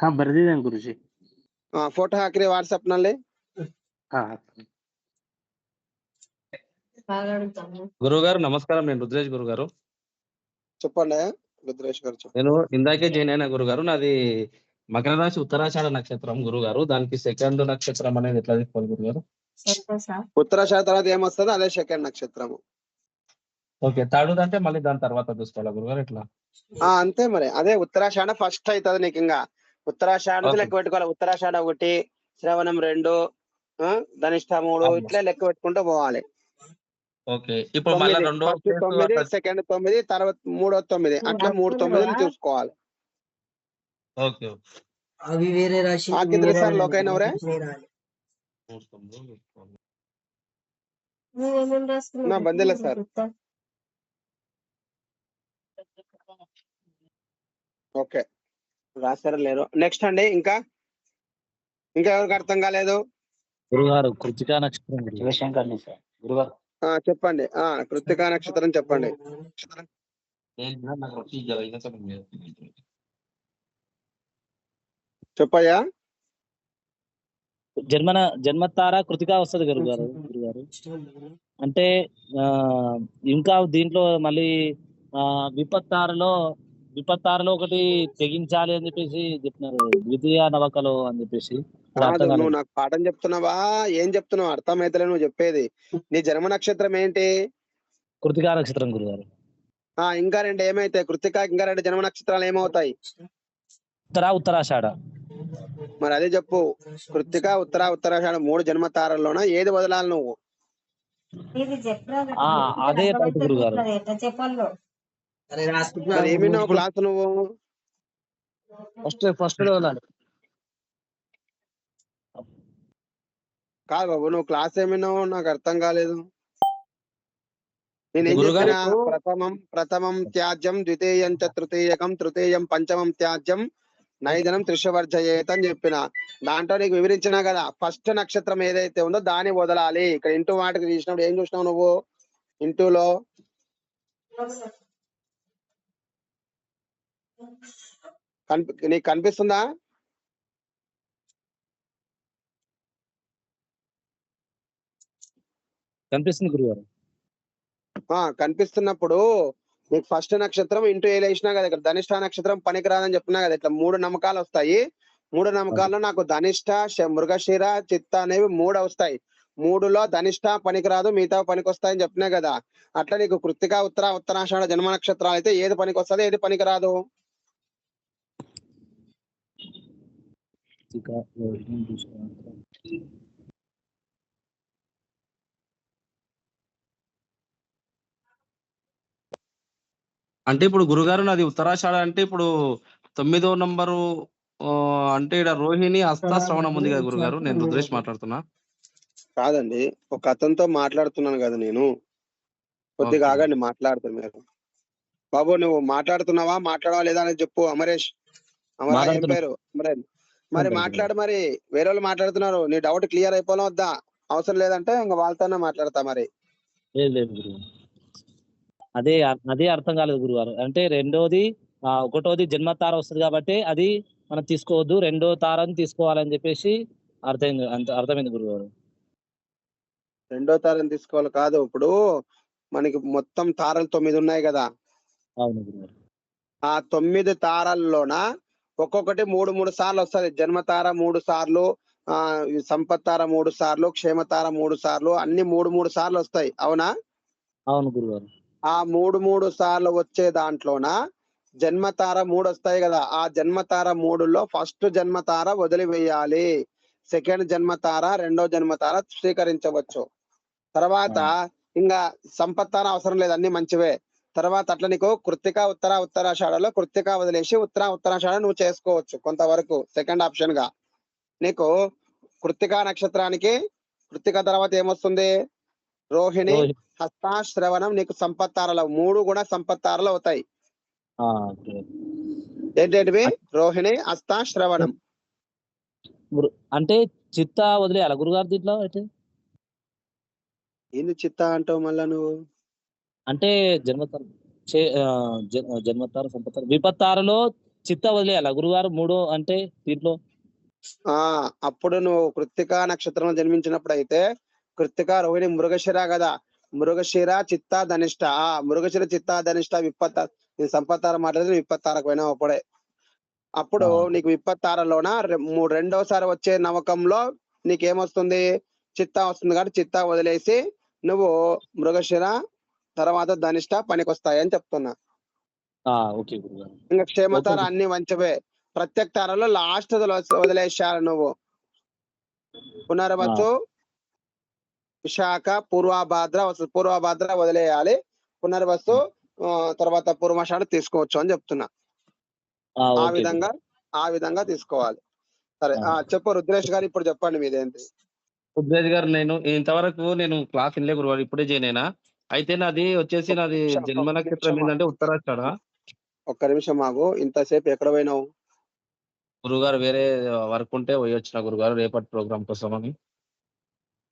Speaker 7: ಹಾ ಬರ್ದಿದ್ದೇನೆ ಗುರುಜಿ.
Speaker 1: ಫೋಟೋ ಹಾಕ್ರಿ ವಾಟ್ಸಪ್ ನಲ್ಲಿ.
Speaker 7: ಹಾ
Speaker 8: గురుగారు నమస్కారం, నేను రుద్రేష్ గురుగారు.
Speaker 1: చెప్పండి రుద్రేష్ గారు చెప్పండి.
Speaker 8: నేను ఇందాకే జాయిన్ అయినా గురుగారు. నాది మకర రాశి ఉత్తరాషాఢ నక్షత్రం గురుగారు. దానికి సెకండ్ నక్షత్రం అనేది ఎట్లా తీసుకోవాలి గురుగారు?
Speaker 1: ఉత్తరాషాఢ తర్వాత ఏమొస్తుందో అదే సెకండ్ నక్షత్రము.
Speaker 8: ఓకే, థర్డ్ అంటే మళ్ళీ దాని తర్వాత చూసుకోవాలా గురుగారు ఎట్లా?
Speaker 1: అంతే మరి. అదే ఉత్తరాషాఢ ఫస్ట్ అవుతుంది నీకు. ఇంకా ఉత్తరాషాఢ నుంచి
Speaker 8: Okay.
Speaker 1: లెక్క పెట్టుకోవాలి. ఉత్తరాషాఢ 1, శ్రవణం 2, ధనిష్ట 3 ఇట్లా లెక్క పెట్టుకుంటూ పోవాలి.
Speaker 8: ఓకే, ఇప్పుడు మళ్ళీ
Speaker 1: 9
Speaker 8: రెండో
Speaker 1: ఫస్ట్ 9, సెకండ్ 9, తర్వాత 3వ 9 అట్లా 3 9లు చూసుకోవాలి.
Speaker 8: Okay okay.
Speaker 6: అవి వేరే రాశి
Speaker 1: ಹಾಕಿದ್ರಿ ಸರ್ ಲೋಕಯ್ಯನವ್ರೆ?
Speaker 5: నువ్వేమేమి రాసుకున్నావు?
Speaker 1: నా ಬಂದಿಲ್ಲ ಸರ್. ఓకే రాశారా లేరు? నెక్స్ట్ అండి. ఇంకా ఎవరికి అర్థం కాలేదు?
Speaker 9: గురుగారు కృతికా నక్షత్రం శివశంకర్ని సార్ గురుగారు.
Speaker 1: చెప్పండి. కృత్తికా నక్షత్రం చెప్పండి. చెప్పయ్యా.
Speaker 9: జన్మతార కృతికా వస్తుంది గురుగారు. అంటే ఇంకా దీంట్లో మళ్ళీ విపత్తారలో ఒకటి తెగించాలి అని చెప్పేసి చెప్పినారు, ద్వితీయ నవకలు అని చెప్పేసి.
Speaker 1: కాదు, నువ్వు నాకు పాఠం చెప్తున్నావా? ఏం చెప్తున్నావు? అర్థమైతలే నువ్వు చెప్పేది. నీ జన్మ నక్షత్రం ఏంటి?
Speaker 9: కృతికా నక్షత్రం గురుగారు.
Speaker 1: ఇంకా 2 ఏమైతాయి? కృతికా ఇంకా 2 జన్మ నక్షత్రాలు ఏమవుతాయి?
Speaker 9: ఉత్తరాషాఢ.
Speaker 1: మరి అదే చెప్పు. కృతికా, ఉత్తరాషాఢ 3 జన్మ తారల్లోన ఏది వదలాలి నువ్వు?
Speaker 9: అదే గురుగారు.
Speaker 1: మరి ఏమిన్నావు క్లాస్ నువ్వు?
Speaker 9: ఫస్ట్ వదలాలి.
Speaker 1: కాదు బాబు, నువ్వు క్లాస్ ఏమిన్నావు? నాకు అర్థం కాలేదు. నేనేం చెప్పినా? ప్రథమం త్యాజ్యం, ద్వితీయం చ తృతీయకం, తృతీయం పంచమం త్యాజ్యం, నైదనం త్రిశవర్జయేత్ అని చెప్పిన. దాంట్లో నీకు వివరించినా కదా, ఫస్ట్ నక్షత్రం ఏదైతే ఉందో దాన్ని వదలాలి. ఇక్కడ ఇంటూ వాటికి చూసినప్పుడు ఏం చూసినావు నువ్వు? ఇంటూలో నీకు కనిపిస్తుందా?
Speaker 9: కనిపిస్తుంది గురుగారు.
Speaker 1: కనిపిస్తున్నప్పుడు నీకు ఫస్ట్ నక్షత్రం ఇంటూ ఏలు వేసినా కదా. ఇక్కడ ధనిష్ట నక్షత్రం పనికిరాదని చెప్పినా కదా. ఇట్లా 3 నమ్మకాలు వస్తాయి. 3 నమ్మకాల్లో నాకు ధనిష్ట, మృగశిర, చిత్త అనేవి 3 వస్తాయి. 3లో ధనిష్ట పనికిరాదు, మిగతా పనికి వస్తాయని చెప్పినా కదా. అట్లా నీకు కృత్తిక, ఉత్తరాషాఢ జన్మ నక్షత్రాలు అయితే ఏది పనికి వస్తుంది, ఏది పనికిరాదు?
Speaker 8: అంటే ఇప్పుడు గురుగారు నాది ఉత్తరాషాఢ అంటే ఇప్పుడు 9వ నంబరు అంటే ఇక్కడ రోహిణి హస్త శ్రవణం ఉంది కదా గురుగారు. నేను రుద్రేష్ మాట్లాడుతున్నా.
Speaker 1: కాదండి, ఒక అతనితో మాట్లాడుతున్నాను కదా నేను. కొద్దిగా ఆగండి, మాట్లాడుతున్నారు. బాబు నువ్వు మాట్లాడుతున్నావా, మాట్లాడవా లేదా అని చెప్పు. అమరేష్, ఏం పేరు? మరి మాట్లాడు. మరి వేరే వాళ్ళు మాట్లాడుతున్నారు, నీ డౌట్ క్లియర్ అయిపోవడం వద్దా? అవసరం లేదంటే ఇంకా వాళ్ళతోనే మాట్లాడతా. మరి
Speaker 9: అదే అర్థం కాలేదు గురుగారు. అంటే రెండోది, ఒకటోది జన్మతార వస్తుంది కాబట్టి అది మనం తీసుకోవద్దు, 2వ తారని తీసుకోవాలని చెప్పేసి అర్థమైంది గురుగారు.
Speaker 1: 2వ తారని తీసుకోవాలి కాదు. ఇప్పుడు మనకి మొత్తం తారలు 9 ఉన్నాయి కదా.
Speaker 9: అవును గురుగారు.
Speaker 1: ఆ 9 తారల్లోన ఒక్కొక్కటి 3 సార్లు వస్తుంది. జన్మతార 3 సార్లు, సంపత్తార 3 సార్లు, క్షేమతార 3 సార్లు, అన్ని 3 సార్లు వస్తాయి. అవునా?
Speaker 9: అవును గురుగారు.
Speaker 1: ఆ 3 సార్లు వచ్చే దాంట్లోన జన్మతార 3 వస్తాయి కదా. ఆ జన్మతార 3లో ఫస్ట్ జన్మతార వదిలివేయాలి. సెకండ్ జన్మతార, 2వ జన్మతార స్వీకరించవచ్చు. తర్వాత ఇంకా సంపత్తార అవసరం లేదు, అన్ని మంచివే. తర్వాత అట్లా నీకు కృత్తిక ఉత్తరాషాఢలో కృత్తిక వదిలేసి ఉత్తరాషాఢ నువ్వు చేసుకోవచ్చు కొంతవరకు. సెకండ్ ఆప్షన్ గా నీకు కృత్తిక నక్షత్రానికి కృత్తిక తర్వాత ఏమొస్తుంది? రోహిణి, హస్త, శ్రవణం నీకు సంపత్తారలు 3 కూడా సంపత్తారలు అవుతాయి. ఏంటేంటివి? రోహిణి, హస్త, శ్రవణం.
Speaker 9: అంటే చిత్త వదిలేయాల గురుగారు దీంట్లో అయితే?
Speaker 1: ఏంది చిత్త అంటావు మళ్ళా నువ్వు?
Speaker 9: అంటే జన్మతార సంపత్తార విపత్తారలో చిత్త వదిలేయాల గురుగారు 3 అంటే దీంట్లో?
Speaker 1: అప్పుడు నువ్వు కృత్తిక నక్షత్రంలో జన్మించినప్పుడు అయితే కృత్తిక, రోహిణి, మృగశిర కదా. మృగశిర, చిత్త, ధనిష్ట. మృగశిర, చిత్త, ధనిష్ట విపత్తార. నేను సంపత్తార మాట్లాడితే విపత్తారకు పోయినా అప్పుడే. అప్పుడు నీకు విపత్తారలోన రెండోసారి వచ్చే నవకంలో నీకేమొస్తుంది? చిత్త వస్తుంది. కాబట్టి చిత్త వదిలేసి నువ్వు మృగశిర తర్వాత ధనిష్ట పనికొస్తాయి అని చెప్తున్నా. ఇంకా క్షేమతార అన్ని వంచవే. ప్రత్యేక తారలో లాస్ట్ వదిలేసారు నువ్వు. పునర్వసు, విశాఖ, పూర్వభాద్ర వదిలేయాలి. పునర్వసు తర్వాత పూర్వాషాఢ తీసుకోవచ్చు అని చెప్తున్నా. ఆ విధంగా తీసుకోవాలి. సరే చెప్పు రుద్రేష్ గారు, ఇప్పుడు చెప్పండి మీదేంటి?
Speaker 8: రుద్రేష్ గారు, నేను ఇంతవరకు క్లాస్ వినలే గురుగారు, ఇప్పుడే చేయనేనా? అయితే నాది వచ్చేసి జన్మ నక్షత్రం ఏంటంటే ఉత్తరాషాఢ.
Speaker 1: ఒక్క నిమిషం మాకు. ఇంతసేపు ఎక్కడ పోయినావు?
Speaker 8: గురుగారు వేరే వర్క్ ఉంటే పోయి వచ్చిన గురుగారు, రేపటి ప్రోగ్రామ్ కోసం అని.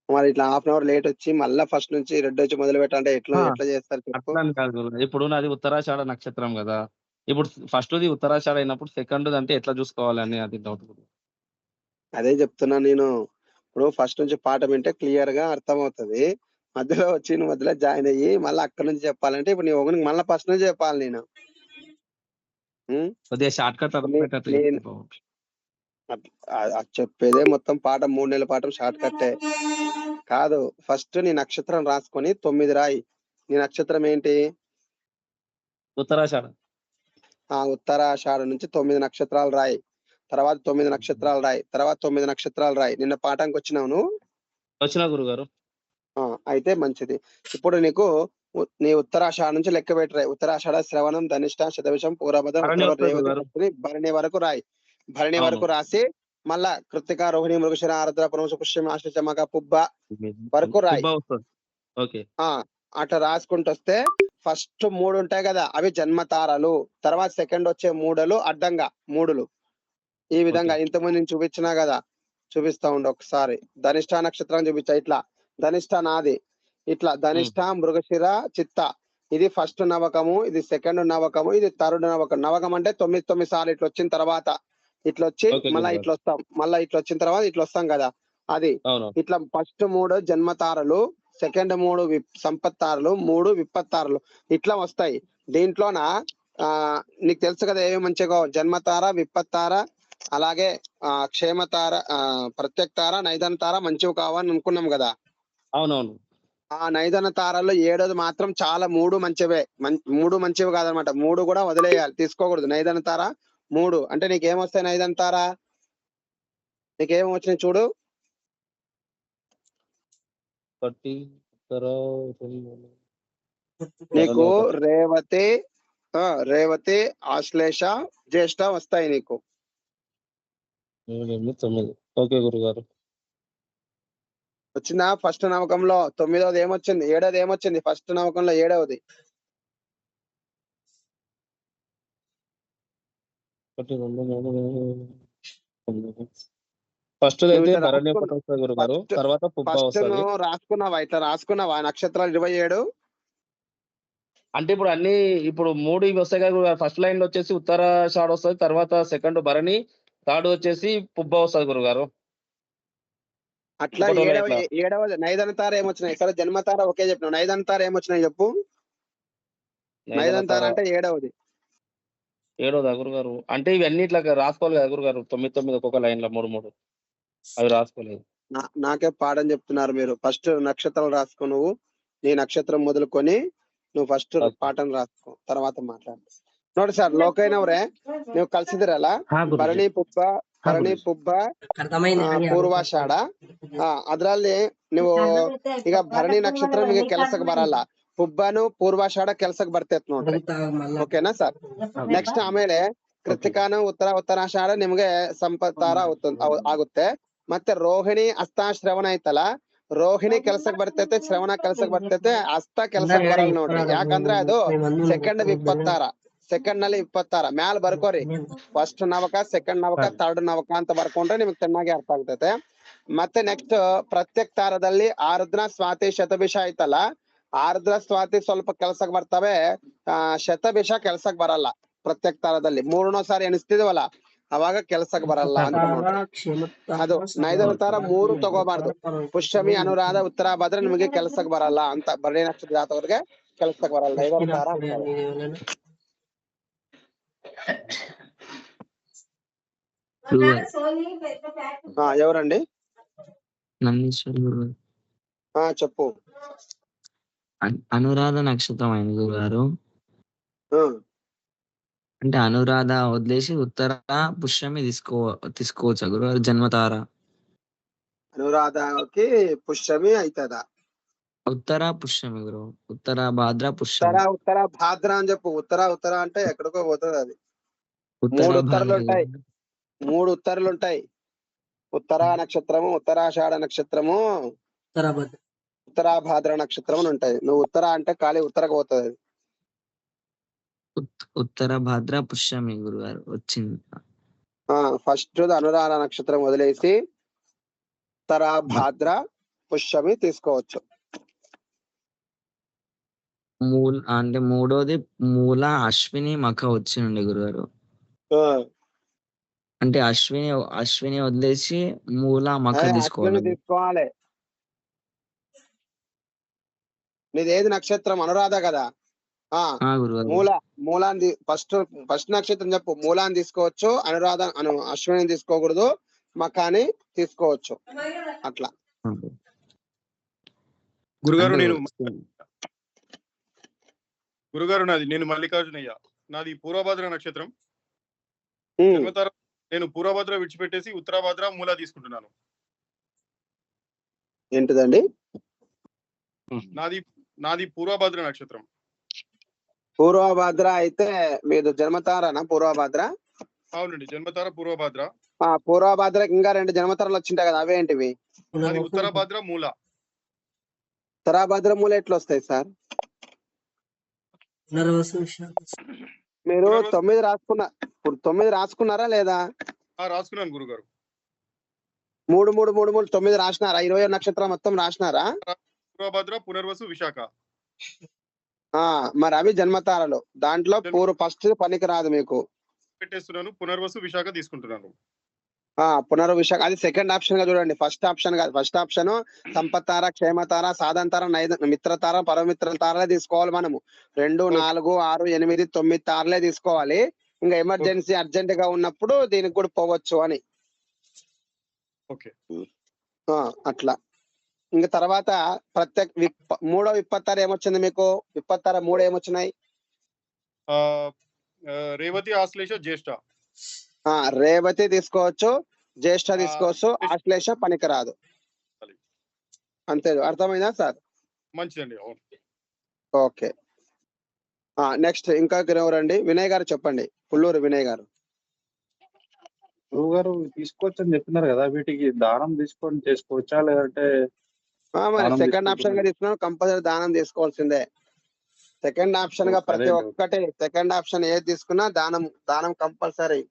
Speaker 1: మరి ఇట్లా హాఫ్ అన్ అవర్ లేట్ వచ్చి మళ్ళీ ఫస్ట్ నుంచి రెడ్ వచ్చి మొదలు పెట్టాలంటే ఎట్లా చేస్తారు చెప్పు?
Speaker 8: అట్లా కాదు గురుగారు, ఇప్పుడు నాది ఉత్తరాషాఢ నక్షత్రం కదా. ఇప్పుడు ఫస్ట్ది ఉత్తరాషాఢ అయినప్పుడు సెకండ్ అంటే ఎట్లా చూసుకోవాలని అది డౌట్.
Speaker 1: అదే చెప్తున్నా నేను. ఇప్పుడు ఫస్ట్ నుంచి పాట వింటే క్లియర్ గా అర్థమవుతుంది. మధ్యలో మధ్యలో జాయిన్ అయ్యి మళ్ళీ అక్కడ నుంచి చెప్పాలంటే ఇప్పుడు నీ ఒకరికి మళ్ళీ ఫస్ట్ నుంచి చెప్పాలి నేను.
Speaker 8: కొద్దిగా షార్ట్ కట్
Speaker 1: చెప్పేదే మొత్తం పాట 3 నెలల పాఠం షార్ట్ కట్టే కాదు. ఫస్ట్ నీ నక్షత్రం రాసుకొని 9 రాయి. నీ నక్షత్రం ఏంటి?
Speaker 8: ఉత్తరాషాఢ.
Speaker 1: ఉత్తరాషాఢ నుంచి 9 నక్షత్రాలు రాయి. తర్వాత 9 నక్షత్రాలు రాయి. తర్వాత 9 నక్షత్రాలు రాయి. నిన్న పాఠంకి వచ్చినావు నువ్వు?
Speaker 8: వచ్చిన గురుగారు.
Speaker 1: అయితే మంచిది. ఇప్పుడు నీకు నీ ఉత్తరాషాఢ నుంచి లెక్క పెట్టరాయి. ఉత్తరాషాఢ, శ్రవణం, ధనిష్ట, శతభిషం, పూర్వభద్ర, భరణి వరకు రాయి. భరణి వరకు రాసి మళ్ళా కృత్తిక, రోహిణి, మృగశిర, ఆరుద్ర, పునర్వసు, పుష్యమి, ఆశ్లేష, మగ, పుబ్బ వరకు రాయి. అట్లా రాసుకుంటూ వస్తే ఫస్ట్ 3 ఉంటాయి కదా, అవి జన్మతారలు. తర్వాత సెకండ్ వచ్చే 3 అడ్డంగా 3. ఈ విధంగా ఇంతకుముందు నేను చూపించినా కదా, చూపిస్తా ఉండు ఒకసారి. ధనిష్ట నక్షత్రం చూపించా. ఇట్లా ధనిష్ట నాది. ఇట్లా ధనిష్ట, మృగశిర, చిత్త. ఇది ఫస్ట్ నవకము, ఇది సెకండ్ నవకము, ఇది థర్డ్ నవకం. నవకం అంటే 9 సార్లు ఇట్లా వచ్చిన తర్వాత ఇట్లా వచ్చి మళ్ళా ఇట్లా వస్తాం. మళ్ళా ఇట్లా వచ్చిన తర్వాత ఇట్లా వస్తాం కదా, అది. ఇట్లా ఫస్ట్ 3 జన్మతారలు, సెకండ్ 3 సంపత్తారలు, 3 విపత్తారలు ఇట్లా వస్తాయి. దీంట్లోన నీకు తెలుసు కదా ఏమి మంచిగా? జన్మతార, విపత్తార, అలాగే క్షేమతార, ప్రత్యేక తార, నైదన తార మంచివి కావని అనుకున్నాం కదా.
Speaker 8: అవునవును.
Speaker 1: ఆ నైదన తారల్లో 7ది మాత్రం చాలా 3 మంచివే. 3 మంచివి కాదనమాట. 3 కూడా వదిలేయాలి, తీసుకోకూడదు. నైదన తార 3 అంటే నీకేమొస్తాయి? నైదన తార నీకేం వచ్చినాయి చూడు. నీకు రేవతి, ఆశ్లేష, జ్యేష్ఠ వస్తాయి నీకు.
Speaker 8: 9. ఓకే గురుగారు.
Speaker 1: వచ్చిందా? ఫస్ట్ నవకంలో 9వది ఏమొచ్చింది? 7వది ఏమొచ్చింది? ఫస్ట్ నవకంలో 7వది.
Speaker 8: ఫస్ట్ అయితే భరణి ఒకటి వస్తుంది గురుగారు, తర్వాత పుబ్బ వస్తుంది.
Speaker 1: రాసుకున్నావా? ఇట్లా రాసుకున్నావా నక్షత్రాలు 27?
Speaker 8: అంటే ఇప్పుడు అన్ని 3 ఇవి వస్తాయి కదా. ఫస్ట్ లైన్ లో వచ్చేసి ఉత్తరాషాఢ వస్తుంది, తర్వాత సెకండ్ భరణి, థర్డ్ వచ్చేసి పుబ్బ వస్తుంది గురుగారు.
Speaker 1: అట్లా 7వది నైదన తార ఏమొచ్చినాయి? సరే జన్మతార ఒకే చెప్పినావు. నైదన తార ఏమొచ్చినాయి చెప్పు? నైదన తార అంటే 7వది.
Speaker 8: 7వదా గురుగారు? అంటే ఇవన్నీ ఇట్లా రాసుకోవాలి కదా గురుగారు, 9 ఒక్కొక్క లైన్ లో 3 అవి రాసుకోలేదు.
Speaker 1: నాకే పాఠం చెప్తున్నారు మీరు. ఫస్ట్ నక్షత్రాలు రాసుకో. నువ్వు నీ నక్షత్రం మొదలుకొని నువ్వు ఫస్ట్ పాఠం రాసుకో, తర్వాత మాట్లాడు. ನೋಡಿ ಸರ್ ಲೋಕೈನವ್ರೆ, ನೀವು ಕಳ್ಸಿದಿರಲ್ಲ ಭರಣಿ ಪುಬ್ಬ ಪೂರ್ವಾಷಾಢ, ಅದ್ರಲ್ಲಿ ನೀವು ಈಗ ಭರಣಿ ನಕ್ಷತ್ರ ನಿಮಗೆ ಕೆಲಸಕ್ಕೆ ಬರಲ್ಲ. ಹುಬ್ಬನು ಪೂರ್ವಾಷಾಢ ಕೆಲ್ಸಕ್ ಬರ್ತೈತ್ ನೋಡ್ರಿ. ಓಕೆನಾ ಸರ್? ನೆಕ್ಸ್ಟ್ ಆಮೇಲೆ ಕೃತಿಕಾನು ಉತ್ತರಾಷಾಢ ನಿಮ್ಗೆ ಸಂಪತ್ತಾರ ಆಗುತ್ತೆ. ಮತ್ತೆ ರೋಹಿಣಿ ಹಸ್ತಾಶ್ರವಣ ಐತಲ್ಲ, ರೋಹಿಣಿ ಕೆಲ್ಸಕ್ ಬರ್ತೈತೆ, ಶ್ರವಣ ಕೆಲ್ಸಕ್ ಬರ್ತೈತೆ, ಹಸ್ತ ಕೆಲ್ಸಕ್ ಬರಲ್ಲ ನೋಡ್ರಿ. ಯಾಕಂದ್ರೆ ಅದು ಸೆಕೆಂಡ್ 26 ಸೆಕೆಂಡ್ ನಲ್ಲಿ 26 ಮ್ಯಾಲ ಬರ್ಕೋರಿ. ಫಸ್ಟ್ ನವಕ, ಸೆಕೆಂಡ್ ನವಕ, ಥರ್ಡ್ ನವಕ ಅಂತ ಬರ್ಕೊಂಡ್ರೆ ನಿಮ್ಗೆ ಚೆನ್ನಾಗಿ ಅರ್ಥ ಆಗ್ತೈತೆ. ಮತ್ತೆ ನೆಕ್ಸ್ಟ್ ಪ್ರತ್ಯಕ್ ತಾರದಲ್ಲಿ ಆರ್ದ್ರ ಸ್ವಾತಿ ಶತಭಿಷ ಐತಲ್ಲ, ಆರ್ದ್ರ ಸ್ವಾತಿ ಸ್ವಲ್ಪ ಕೆಲ್ಸಕ್ ಬರ್ತವೆ, ಶತಭಿಷ ಕೆಲ್ಸಕ್ ಬರಲ್ಲ. ಪ್ರತ್ಯಕ್ ತಾರದಲ್ಲಿ 3 ಸಾರಿ ಎಣಿಸ್ತಿದವಲ್ಲ ಅವಾಗ ಕೆಲ್ಸಕ್ ಬರಲ್ಲ ಅಂತ ನೋಡ್ರಿ. ಅದು ನೈದರ ತಾರ 3 ತಗೋಬಾರ್ದು. ಪುಷ್ಯಮಿ, ಅನುರಾಧ, ಉತ್ತರಾಭಾದ್ರ ನಿಮಗೆ ಕೆಲ್ಸಕ್ ಬರಲ್ಲ ಅಂತ. ಭರಣಿ ನಕ್ಷತ್ರ ಜಾತಕರಿಗೆ ಕೆಲ್ಸಕ್ ಬರಲ್ಲ. ನೈದರ ತಾರ ఎవరండి? చెప్పు.
Speaker 10: అనురాధ నక్షత్రం అయింది గురుగారు. అంటే అనురాధ వదిలేసి ఉత్తర పుష్యమి తీసుకోవచ్చా గురుగారు జన్మతార?
Speaker 1: అనురాధకి పుష్యమి అవుతుందా?
Speaker 10: ఉత్తర పుష్యమి గురు. ఉత్తర భాద్ర పుష్యమి.
Speaker 1: ఉత్తర భాద్ర అని చెప్పు. ఉత్తర అంటే ఎక్కడికో పోతుంది అది.
Speaker 10: ఉత్తర
Speaker 1: 3 ఉత్తరాలు ఉంటాయి. 3 ఉత్తరాలు ఉంటాయి. ఉత్తర నక్షత్రము, ఉత్తరాషాఢ నక్షత్రము, ఉత్తరాభాద్ర నక్షత్రం అని ఉంటాయి. నువ్వు ఉత్తర అంటే ఖాళీ ఉత్తరకు పోతుంది.
Speaker 10: ఉత్తర భాద్ర పుష్యమి గురుగారు వచ్చింది.
Speaker 1: ఫస్ట్ అనురాధ నక్షత్రం వదిలేసి ఉత్తర భాద్ర పుష్యమి తీసుకోవచ్చు.
Speaker 10: అంటే మూడోది మూల అశ్విని మఖ వచ్చిండి గురుగారు. అంటే అశ్విని వదిలేసి మూల మఖ
Speaker 1: తీసుకోవాలి. నీది ఏది నక్షత్రం? అనురాధ కదా. మూలాన్ని ఫస్ట్ నక్షత్రం చెప్పు. మూలాన్ని తీసుకోవచ్చు, అనురాధ అశ్విని తీసుకోకూడదు, మఖాని తీసుకోవచ్చు. అట్లా
Speaker 11: గురుగారు నేను మల్లికార్జునయ్య. నాది పూర్వభద్ర నక్షత్రం. నేను పూర్వభద్ర విడిచిపెట్టేసి ఉత్తరాభద్ర మూల తీసుకుంటున్నాను.
Speaker 1: ఏంటిదండి?
Speaker 11: నాది పూర్వభద్ర నక్షత్రం.
Speaker 1: పూర్వభద్ర అయితే మీరు జన్మతారనా? పూర్వభద్ర.
Speaker 11: అవునండి, జన్మతార పూర్వభద్ర.
Speaker 1: పూర్వభద్రకి ఇంకా 2 జన్మతారలు వచ్చింటాయి కదా, అవేంటివి?
Speaker 11: ఉత్తరాభద్ర మూల.
Speaker 1: ఉత్తరాభద్ర మూల ఎట్లా వస్తాయి సార్? మీరు 9 రాసుకున్నారా లేదా?
Speaker 11: రాసుకున్నాను గురుగారు.
Speaker 1: 3 3 3 3 9 రాసినారా? 20 నక్షత్రం మొత్తం రాసినారా?
Speaker 11: పూర్వభద్ర, పునర్వసు, విశాఖ.
Speaker 1: మరి అవి జన్మతారలు. దాంట్లో ఫస్ట్ పనికి రాదు మీకు.
Speaker 11: పెట్టేస్తున్నాను. పునర్వసు, విశాఖ తీసుకుంటున్నాను.
Speaker 1: పునర్విశాఖ అది సెకండ్ ఆప్షన్ గా చూడండి. ఫస్ట్ ఆప్షన్ కాదు. ఫస్ట్ ఆప్షన్ సంపత్తార, క్షేమతార, సాధనతార, మిత్రతార, పరమిత్ర తారలే తీసుకోవాలి మనము. 2 4 6 8 9 తారలే తీసుకోవాలి. ఇంకా ఎమర్జెన్సీ అర్జెంట్ గా ఉన్నప్పుడు దీనికి కూడా పోవచ్చు అని. అట్లా. ఇంకా తర్వాత ప్రత్యేక మూడో విప్పత్తార ఏమొచ్చింది మీకు? విప్పత్తార 3 ఏమొచ్చినాయి?
Speaker 11: రేవతి, ఆశ్లేష, జ్యేష్ఠ.
Speaker 1: రేవతి తీసుకోవచ్చు, జ్యేష్ఠ తీసుకోవచ్చు, ఆశ్లేష పనికిరాదు. అంతే. అర్థమైందా సార్?
Speaker 11: మంచిదండి.
Speaker 1: ఓకే. నెక్స్ట్ ఇంకా ఎవరండి? వినయ్ గారు చెప్పండి. పుల్లూరు వినయ్ గారు.
Speaker 12: గురువు గారు తీసుకోవచ్చు అని చెప్తున్నారు కదా, వీటికి దానం తీసుకొని చేసుకోవచ్చా లేదంటే?
Speaker 1: మరి సెకండ్ ఆప్షన్ గా తీసుకున్నాను, కంపల్సరీ దానం తీసుకోవాల్సిందే. సెకండ్ ఆప్షన్ గా ప్రతి ఒక్కటి సెకండ్ ఆప్షన్ ఏది తీసుకున్నా దానం కంపల్సరీ.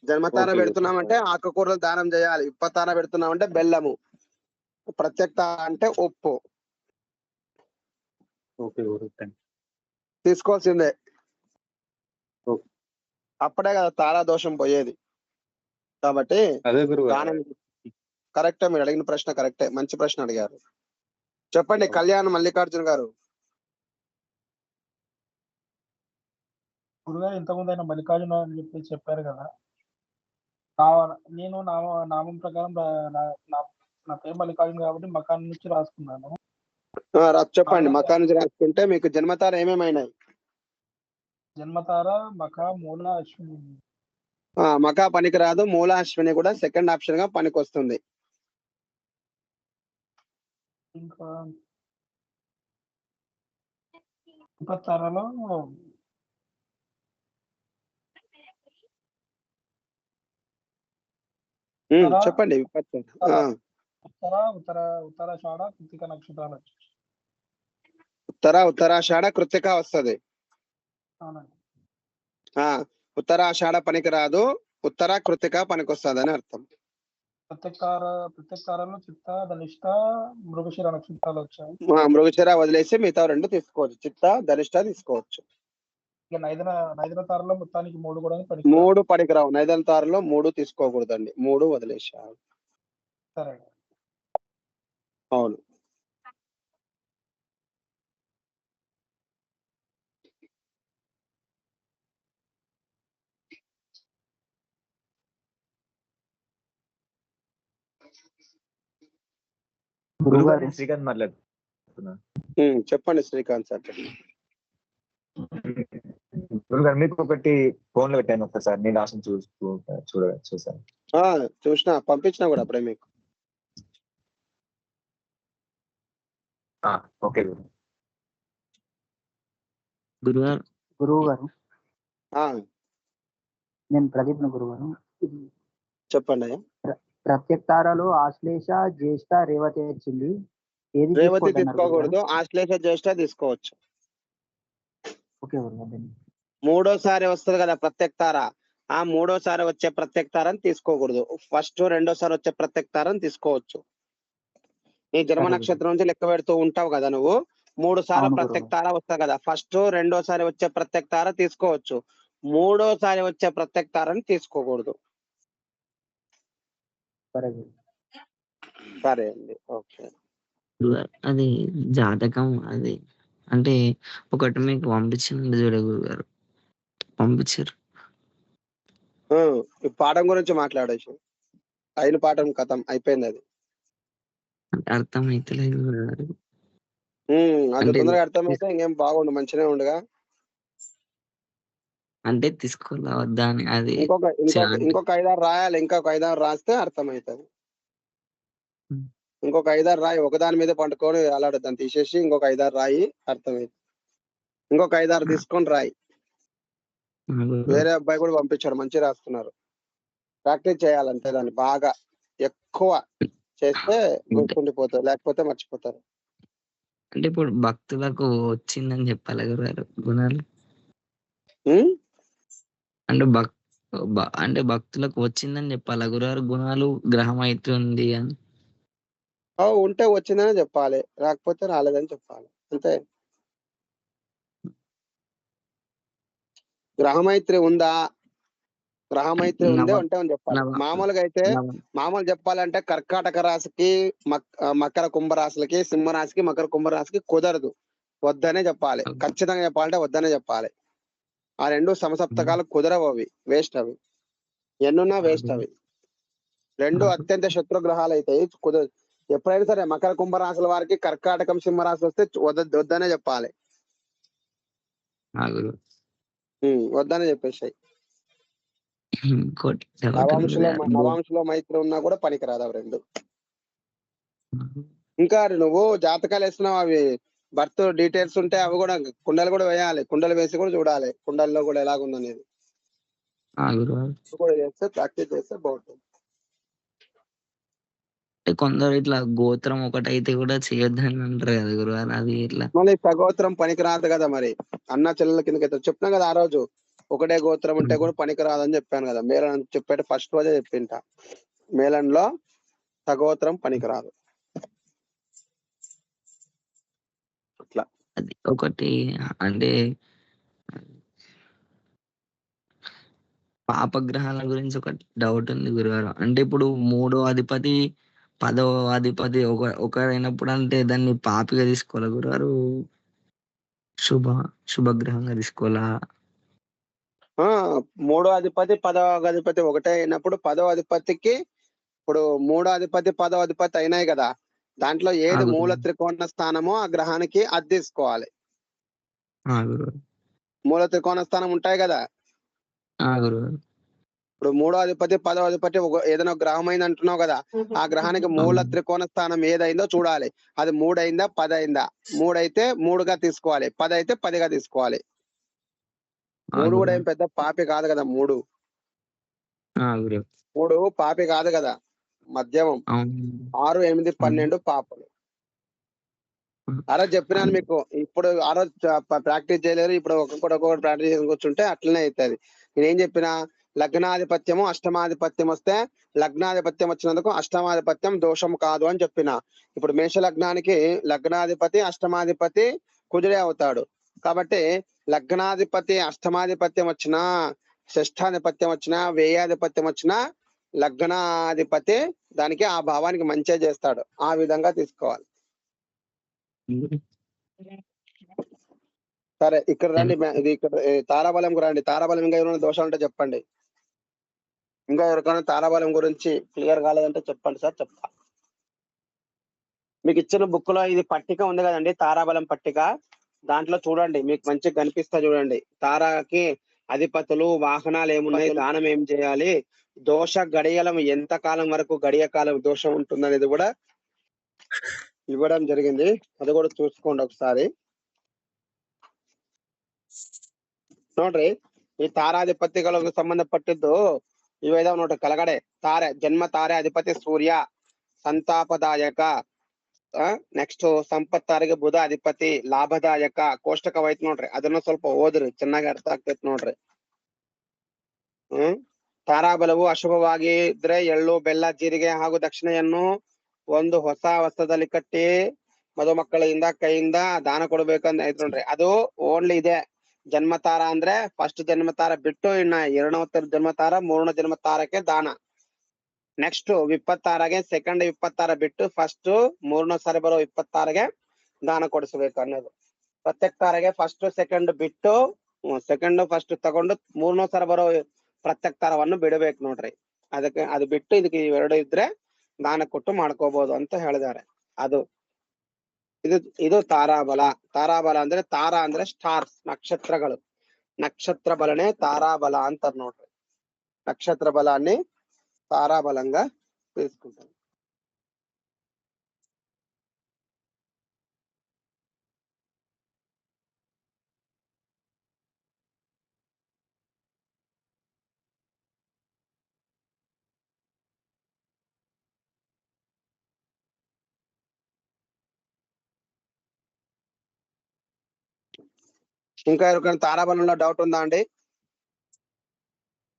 Speaker 1: జన్మతార పెడుతున్నామంటే ఆకుకూరలు దానం చేయాలి. ఇప్పతార పెడుతున్నామంటే బెల్లము, ప్రత్యక్త అంటే ఉప్పు తీసుకోవాల్సిందే. అప్పుడే కదా తారా దోషం పోయేది. కాబట్టి దానం కరెక్టే. మీరు అడిగిన ప్రశ్న కరెక్టే, మంచి ప్రశ్న అడిగారు. చెప్పండి కళ్యాణ్ మల్లికార్జున గారు.
Speaker 13: గురుగారు ఇంతకుముందు ఆయన మల్లికార్జున అని చెప్పి చెప్పారు కదా, నేను నామం ప్రకారం నా పేరు మల్లికార్జున కాబట్టి మకాన్ నుంచి రాసుకున్నాను.
Speaker 1: చెప్పండి. మకాన్ నుంచి రాసుకుంటే మీకు జన్మతార ఏమేమైనాయి?
Speaker 13: జన్మతార, మఖ, మూల, అశ్విని.
Speaker 1: మఖ పనికి రాదు, మూల, అశ్విని కూడా సెకండ్ ఆప్షన్ గా పనికి వస్తుంది.
Speaker 13: ఇంకా 26లో
Speaker 1: చెప్పండి.
Speaker 13: ఉత్తరాషాఢ కృత్తిక నక్షత్రాలు వచ్చాయి.
Speaker 1: ఉత్తరాషాఢ కృత్తిక వస్తది.
Speaker 13: అవునండి.
Speaker 1: ఉత్తరాషాఢ పనికి రాదు, ఉత్తర కృత్తిక పనికి వస్తుంది అని అర్థం.
Speaker 13: ప్రత్యక్షారాల్లో చిత్త ధనిష్ట మృగశిర నక్షత్రాలు వచ్చాయి.
Speaker 1: మృగశిర వదిలేసి మిగతా 2 తీసుకోవచ్చు. చిత్త ధనిష్ట తీసుకోవచ్చు.
Speaker 13: ఇక నైదన తారలో మొత్తానికి 3 కూడా
Speaker 1: 3 పనికిరావు. నైదన తారలో 3 తీసుకోకూడదండి. 3 వదిలేసారు.
Speaker 13: సరే.
Speaker 1: అవును.
Speaker 14: గురుగారు శ్రీకాంత్ మాట్లాడుతున్నా.
Speaker 1: చెప్పండి శ్రీకాంత్ సార్.
Speaker 14: గురుగారు మీకు ఒకటి ఫోన్ లో పెట్టాను ఒకసారి, నేను రాసిన చూసాను.
Speaker 1: చూసిన, పంపించిన కూడా అప్పుడే మీకు.
Speaker 14: ఓకే
Speaker 3: గురువు గారు నేను ప్రదీప్ గురువు గారు.
Speaker 1: చెప్పండి.
Speaker 3: ప్రత్యక్తారాలు ఆశ్లేష జ్యేష్ఠ రేవతి వచ్చింది.
Speaker 1: రేవతి తీసుకోకూడదు, ఆశ్లేష జ్యేష్ఠ తీసుకోవచ్చు.
Speaker 3: ఓకే.
Speaker 1: మూడోసారి వస్తుంది కదా ప్రత్యక్తార, ఆ మూడోసారి వచ్చే ప్రత్యక్తారని తీసుకోకూడదు. ఫస్ట్ రెండోసారి వచ్చే ప్రత్యక్తారని తీసుకోవచ్చు. నీ జన్మ నక్షత్రం నుంచి లెక్క పెడుతూ ఉంటావు కదా నువ్వు. 3 సార్లు ప్రత్యక్తార వస్తాయి కదా, ఫస్ట్ రెండోసారి వచ్చే ప్రత్యక్తార తీసుకోవచ్చు. మూడోసారి వచ్చే ప్రత్యక్తారని తీసుకోకూడదు. సరే అండి. ఓకే.
Speaker 10: అది జాతకం, అది అంటే ఒకటి మీకు పంపించింది చూడ గురుగారు, పంపించారు.
Speaker 1: ఈ పాఠం గురించి మాట్లాడేసి అయిన పాఠం కథం అయిపోయింది. అది
Speaker 10: అర్థం అయితలేదు గురుగారు.
Speaker 1: అది తొందరగా అర్థమైతే ఇంకేం బాగుండు, మంచిగా ఉండగా.
Speaker 10: అంటే తీసుకోవాలా వద్దా అని. అది
Speaker 1: ఇంకొక 5-6 రాయాలి. ఇంకొక 5-6 రాస్తే అర్థమవుతుంది. ఇంకొక 5-6 రాయి. ఒకదాని మీద పండుకొని అలాంటి దాన్ని తీసేసి ఇంకొక 5-6 రాయి, అర్థమైంది. ఇంకొక 5-6 తీసుకొని రాయి. వేరే అబ్బాయి కూడా పంపించాడు, మంచిగా రాస్తున్నారు. ప్రాక్టీస్ చేయాలంటే దాన్ని బాగా ఎక్కువ చేస్తే గుర్తుండిపోతుంది, లేకపోతే మర్చిపోతారు.
Speaker 10: అంటే ఇప్పుడు భక్తులకు వచ్చిందని చెప్పాలి గురుగారు గుణాలు. అంటే భక్తులకు వచ్చిందని చెప్పాలి గురుగారు గుణాలు, గ్రహం అవుతుంది అని.
Speaker 1: ఉంటే వచ్చిందని చెప్పాలి, రాకపోతే రాలేదని చెప్పాలి, అంతే. గ్రహమైత్రి ఉందా, గ్రహమైత్రి ఉందే ఉంటే అని చెప్పాలి. మామూలుగా అయితే మామూలు చెప్పాలంటే కర్కాటక రాశికి మకర కుంభరాశులకి, సింహరాశికి మకర కుంభరాశికి కుదరదు, వద్దనే చెప్పాలి. ఖచ్చితంగా చెప్పాలంటే వద్దనే చెప్పాలి. ఆ 2 సమసప్తకాలు కుదరవు, అవి వేస్ట్. అవి ఎన్నున్నా వేస్ట్. అవి 2 అత్యంత శత్రుగ్రహాలు అవుతాయి, కుదరదు. ఎప్పుడైనా సరే మకర కుంభరాశుల వారికి కర్కాటకం సింహరాశి వస్తే వద్దనే చెప్పాలి, వద్దనే చెప్పేసాయి. నవాంశలో మైత్రి ఉన్నా కూడా పనికిరాదు అవి 2. ఇంకా నువ్వు జాతకాలు వేస్తున్నావు, అవి బర్త్ డీటెయిల్స్ ఉంటే అవి కూడా కుండలు కూడా వేయాలి. కుండలు వేసి కూడా చూడాలి కుండల్లో కూడా ఎలాగుందనేది. కూడా చేస్తే ప్రాక్టీస్ చేస్తే బాగుంటుంది.
Speaker 10: కొందరు ఇట్లా గోత్రం ఒకటైతే కూడా చేయొద్దని అంటారు కదా గురువారు, అది ఇట్లా
Speaker 1: మళ్ళీ సగోత్రం పనికిరాదు కదా. మరి అన్న చెల్లెల కిందకి చెప్పినా కదా ఆ రోజు, ఒకటే గోత్రం ఉంటే కూడా పనికిరాదని చెప్పాను కదా. మేళన్ చెప్పేట ఫస్ట్ రోజే చెప్పింట, మేళన్లో సగోత్రం పనికిరాదు. అట్లా
Speaker 10: అది ఒకటి. అంటే పాపగ్రహాల గురించి ఒక డౌట్ ఉంది గురుగారు. అంటే ఇప్పుడు 3వ అధిపతి 10వ అధిపతి ఒకరైనప్పుడు అంటే దాన్ని పాపిగా తీసుకోవాలా గురుగారు, శుభగ్రహంగా తీసుకోవాలా?
Speaker 1: 3వ అధిపతి 10వ అధిపతి ఒకటే అయినప్పుడు 10వ అధిపతికి, ఇప్పుడు 3వ అధిపతి 10వ అధిపతి అయినాయి కదా, దాంట్లో ఏది మూల త్రికోణ స్థానమో ఆ గ్రహానికి అది తీసుకోవాలి. మూల త్రికోణ స్థానం ఉంటాయి కదా, ఇప్పుడు 3వ అధిపతి 10వ అధిపతి ఏదైనా గ్రహం అయింది అంటున్నావు కదా, ఆ గ్రహానికి మూల త్రికోణ స్థానం ఏదైందో చూడాలి. అది 3 అయిందా 10 అయిందా? 3 అయితే 3గా తీసుకోవాలి, 10 అయితే 10గా తీసుకోవాలి. 3 కూడా ఏం పెద్ద పాపి కాదు కదా. 3 పాపి కాదు కదా, మధ్యమం. 6, 8, 12 పాపలు. ఆ రోజు చెప్పినాను మీకు. ఇప్పుడు ఆ రోజు ప్రాక్టీస్ చేయలేరు, ఇప్పుడు ఒక్కొక్కటి ప్రాక్టీస్ చేసి కూర్చుంటే అట్లనే అవుతుంది. నేనేం చెప్పినా, లగ్నాధిపత్యము అష్టమాధిపత్యం వస్తే లగ్నాధిపత్యం వచ్చినందుకు అష్టమాధిపత్యం దోషం కాదు అని చెప్పిన. ఇప్పుడు మేష లగ్నానికి లగ్నాధిపతి అష్టమాధిపతి కుజుడే అవుతాడు. కాబట్టి లగ్నాధిపతి అష్టమాధిపత్యం వచ్చినా, షష్ఠాధిపత్యం వచ్చినా, వ్యయాధిపత్యం వచ్చినా లగ్నాధిపతి దానికి ఆ భావానికి మంచిగా చేస్తాడు. ఆ విధంగా తీసుకోవాలి. సరే, ఇక్కడ రండి. ఇది ఇక్కడ తారాబలంకు రండి. తారాబలం ఇంకా ఏమైనా దోషాలు ఉంటే చెప్పండి. ఇంకా ఎవరికైనా తారాబలం గురించి క్లియర్ కాలేదంటే చెప్పండి సార్, చెప్తా. మీకు ఇచ్చిన బుక్ లో ఇది పట్టిక ఉంది కదండి, తారాబలం పట్టిక. దాంట్లో చూడండి, మీకు మంచిగా కనిపిస్తా చూడండి. తారాకి అధిపతులు, వాహనాలు ఏమున్నాయి, దానం ఏం చేయాలి, దోష గడియలం ఎంత కాలం వరకు గడియ కాలం దోషం ఉంటుందనేది కూడా ఇవ్వడం జరిగింది. అది కూడా చూసుకోండి ఒకసారి. ನೋಡ್ರಿ, ಈ ತಾರಾಧಿಪತಿಗಳಿಗೆ ಸಂಬಂಧಪಟ್ಟಿದ್ದು ಇವೇದಾವ ನೋಡ್ರಿ ಕೆಳಗಡೆ. ತಾರೆ ಜನ್ಮ ತಾರೆ ಅಧಿಪತಿ ಸೂರ್ಯ ಸಂತಾಪದಾಯಕ. ನೆಕ್ಸ್ಟ್ ಸಂಪತ್ತಾರಿಗೆ ಬುಧ ಅಧಿಪತಿ ಲಾಭದಾಯಕ. ಕೋಷ್ಟಕವೈತ್ ನೋಡ್ರಿ, ಅದನ್ನ ಸ್ವಲ್ಪ ಓದ್ರಿ, ಚೆನ್ನಾಗಿ ಅರ್ಥ ಆಗ್ತೈತ್ ನೋಡ್ರಿ. ತಾರಾಬಲವು ಅಶುಭವಾಗಿ ಇದ್ರೆ ಎಳ್ಳು, ಬೆಲ್ಲ, ಜೀರಿಗೆ ಹಾಗೂ ದಕ್ಷಿಣೆಯನ್ನು ಒಂದು ಹೊಸ ವಸ್ತ್ರದಲ್ಲಿ ಕಟ್ಟಿ ಮಧುಮಕ್ಕಳಿಂದ ಕೈಯಿಂದ ದಾನ ಕೊಡ್ಬೇಕಂತ ಐತ್ ನೋಡ್ರಿ. ಅದು ಓನ್ಲಿ ಇದೆ. ಜನ್ಮತಾರ ಅಂದ್ರೆ ಫಸ್ಟ್ ಜನ್ಮತಾರ ಬಿಟ್ಟು ಇನ್ನ 2ನೇ ಜನ್ಮತಾರ 3ನೇ ಜನ್ಮತಾರಕ್ಕೆ ದಾನ. ನೆಕ್ಸ್ಟ್ ವಿಪ್ಪತ್ತಾರಗೆ ಸೆಕೆಂಡ್ ವಿಪ್ಪತ್ತಾರ ಬಿಟ್ಟು ಫಸ್ಟ್ 3ನೇ ಸಾರಿ ಬರೋ ವಿಪ್ಪತ್ತಾರಗೆ ದಾನ ಕೊಡಿಸ್ಬೇಕು ಅನ್ನೋದು. ಪ್ರತ್ಯೇಕ ತಾರಗೆ ಫಸ್ಟ್ ಸೆಕೆಂಡ್ ಬಿಟ್ಟು ಸೆಕೆಂಡ್ ಫಸ್ಟ್ ತಗೊಂಡು 3ನೇ ಸಾರಿ ಬರೋ ಪ್ರತ್ಯೇಕ ತಾರವನ್ನು ಬಿಡಬೇಕು ನೋಡ್ರಿ. ಅದಕ್ಕೆ ಅದು ಬಿಟ್ಟು ಇದಕ್ಕೆ ಇವೆರಡು ಇದ್ರೆ ದಾನ ಕೊಟ್ಟು ಮಾಡ್ಕೋಬಹುದು ಅಂತ ಹೇಳಿದ್ದಾರೆ. ಅದು ಇದು ತಾರಾಬಲ. ತಾರಾಬಲ ಅಂದ್ರೆ ತಾರ ಅಂದ್ರೆ ಸ್ಟಾರ್ಸ್, ನಕ್ಷತ್ರಗಳು. నక్షత్ర బలనే తారాబల అంటారు ನೋಡ್ರಿ. నక్షత్ర బలాన్ని తారాబలంగా తీసుకుంటారు. ఇంకా ఎవరికైనా తారాబలంలో డౌట్ ఉందా అండి?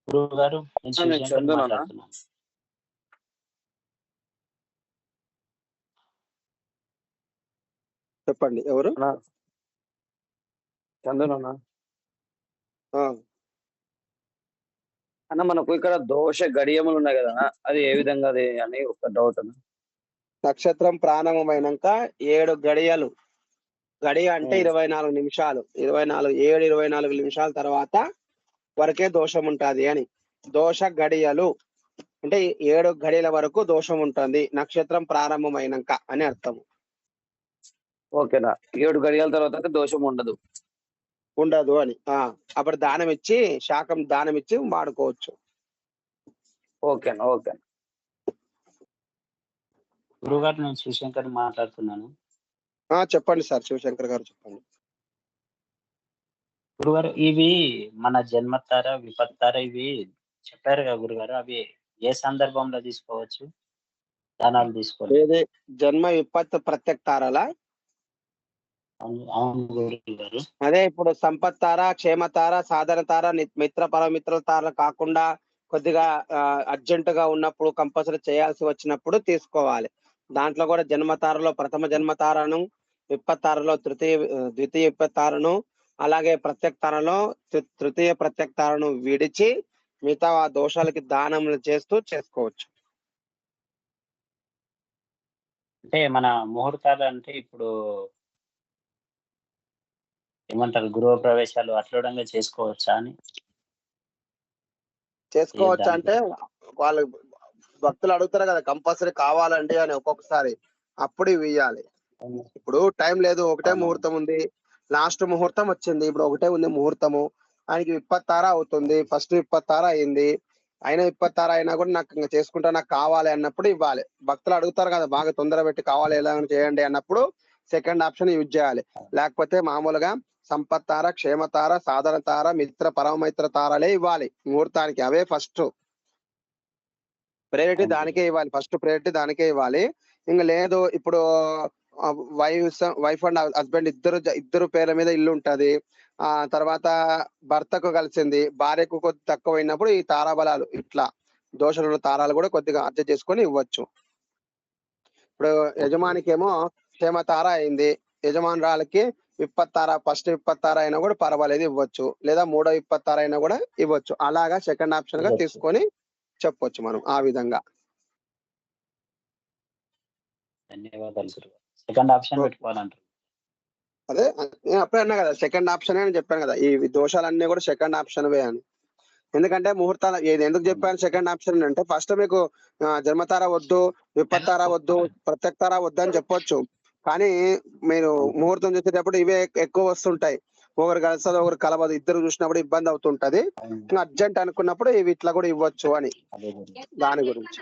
Speaker 9: గురువు గారు, నేను శివశంకర్ మాట్లాడుతున్నాను.
Speaker 1: చెప్పండి, ఎవరు?
Speaker 4: చందునా అన్న, మనకు ఇక్కడ దోష గడియములు ఉన్నాయి కదా, అది ఏ విధంగా అది అని ఒక డౌట్ అన్న.
Speaker 1: నక్షత్రం ప్రారంభమైనాక 7 గడియలు. గడియ అంటే 24 నిమిషాలు. 7-24 నిమిషాల తర్వాత వరకే దోషం ఉంటది అని. దోష గడియలు అంటే 7 గడియల వరకు దోషం ఉంటుంది నక్షత్రం ప్రారంభమైనాక అని అర్థం.
Speaker 4: ఓకేనా? 7 గడియల తర్వాత దోషం ఉండదు
Speaker 1: అని. అప్పుడు దానం ఇచ్చి, శాకం దానం ఇచ్చి వాడుకోవచ్చు.
Speaker 4: ఓకేనా? ఓకే.
Speaker 9: గురువు గారు, నేను శివశంకర్ మాట్లాడుతున్నాను.
Speaker 1: చెప్పండి సార్, శివశంకర్ గారు చెప్పండి.
Speaker 9: గురుగారు, ఇవి మన జన్మతార, విపత్తార ఇవి చెప్పారు కదా గురుగారు, అవి ఏ సందర్భంలో తీసుకోవచ్చు? దానాలు తీసుకోవాలి.
Speaker 1: జన్మ విపత్తు ప్రత్యక్ష తారాలా?
Speaker 9: అవును గురువు గారు.
Speaker 1: అదే ఇప్పుడు సంపత్ తార, క్షేమ తార, సాధారణ తార, మిత్ర పరమిత్రుల తార కాకుండా కొద్దిగా అర్జెంట్ గా ఉన్నప్పుడు కంపల్సరీ చేయాల్సి వచ్చినప్పుడు తీసుకోవాలి. దాంట్లో కూడా జన్మతారలో ప్రథమ జన్మతారను, విప్పత్తారలో ద్వితీయ విప్పత్తారను, అలాగే ప్రత్యక్ష తారలో తృతీయ ప్రత్యక్ష తారను విడిచి మిగతా ఆ దోషాలకి దానములు చేస్తూ చేసుకోవచ్చు.
Speaker 9: అంటే మన ముహూర్తాలు అంటే ఇప్పుడు ఏమంటారు, గృహ ప్రవేశాలు అట్లా చేసుకోవచ్చా అని?
Speaker 1: చేసుకోవచ్చు అంటే వాళ్ళు భక్తులు అడుగుతారు కదా, కంపల్సరీ కావాలండి అని ఒక్కొక్కసారి, అప్పుడు ఇవి ఇవ్వాలి. ఇప్పుడు టైం లేదు, ఒకటే ముహూర్తం ఉంది, లాస్ట్ ముహూర్తం వచ్చింది, ఇప్పుడు ఒకటే ఉంది ముహూర్తము, ఆయనకి విప్పత్తార అవుతుంది, ఫస్ట్ విప్పత్తార అయింది, అయినా 26 అయినా కూడా నాకు ఇంకా చేసుకుంటా నాకు కావాలి అన్నప్పుడు ఇవ్వాలి. భక్తులు అడుగుతారు కదా బాగా తొందర పెట్టి కావాలి ఎలా చేయండి అన్నప్పుడు సెకండ్ ఆప్షన్ యూజ్ చేయాలి. లేకపోతే మామూలుగా సంపత్తార, క్షేమతార, సాధన తార, మిత్ర పరమమిత్ర తారలే ఇవ్వాలి ముహూర్తానికి. అవే ఫస్ట్ ప్రయారిటీ దానికే ఇవ్వాలి. ఫస్ట్ ప్రయారిటీ దానికే ఇవ్వాలి. ఇంకా లేదు ఇప్పుడు వైఫ్ అండ్ హస్బెండ్ ఇద్దరు పేర్ల మీద ఇల్లు ఉంటది. ఆ తర్వాత భర్తకు కలిసింది, భార్యకు కొద్ది తక్కువైనప్పుడు ఈ తారాబలాలు ఇట్లా దోషుల తారాలు కూడా కొద్దిగా అడ్జస్ట్ చేసుకొని ఇవ్వచ్చు. ఇప్పుడు యజమానికి ఏమో క్షేమతార అయింది, యజమానురాలకి 26 ఫస్ట్ 26 అయినా కూడా పర్వాలేదు ఇవ్వచ్చు, లేదా మూడో 26 అయినా కూడా ఇవ్వచ్చు. అలాగా సెకండ్ ఆప్షన్ గా తీసుకొని చెప్పొచ్చు మనం ఆ విధంగా.
Speaker 15: ధన్యవాదాలు గురుగారు. సెకండ్ ఆప్షన్ పెట్టుకోవాలంటారు.
Speaker 1: అదే నేను అప్పుడే అన్నా కదా సెకండ్ ఆప్షన్ అని చెప్పాను కదా, ఈ దోషాలన్నీ కూడా సెకండ్ ఆప్షన్ వే అని. ఎందుకంటే ముహూర్తాలు ఇది ఎందుకు చెప్పాను సెకండ్ ఆప్షన్ అంటే, ఫస్ట్ మీకు జన్మతార వద్దు, విపత్తార వద్దు, ప్రత్యక్తార వద్దు అని చెప్పొచ్చు. కానీ మీరు ముహూర్తం చూసేటప్పుడు ఇవే ఎక్కువ వస్తుంటాయి. ఒకరు కలుస్తుంది ఒకరు కలవదు, ఇద్దరు చూసినప్పుడు ఇబ్బంది అవుతుంటది. అర్జెంట్ అనుకున్నప్పుడు ఇవి ఇట్లా కూడా ఇవ్వచ్చు అని దాని గురించి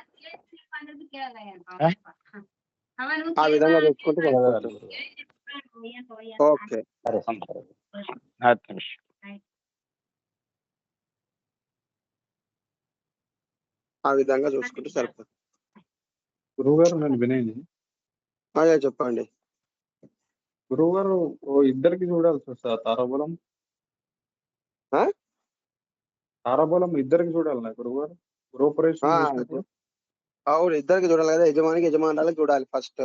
Speaker 1: ఆ విధంగా చూసుకుంటే ఓకే. ఆ విధంగా చూసుకుంటే సరిపోతుంది.
Speaker 12: గురువు గారు నేను వినేది.
Speaker 1: అదే చెప్పండి.
Speaker 12: గురువు గారు ఇద్దరికి చూడాల్సి వస్తుంది తారాబలం. తారాబలం ఇద్దరికి చూడాలి గురువు గారు గృహప్రవేశం చేసినప్పుడు.
Speaker 1: అవును ఇద్దరికి చూడాలి కదా, యజమానికి యజమానురాలకు చూడాలి ఫస్ట్.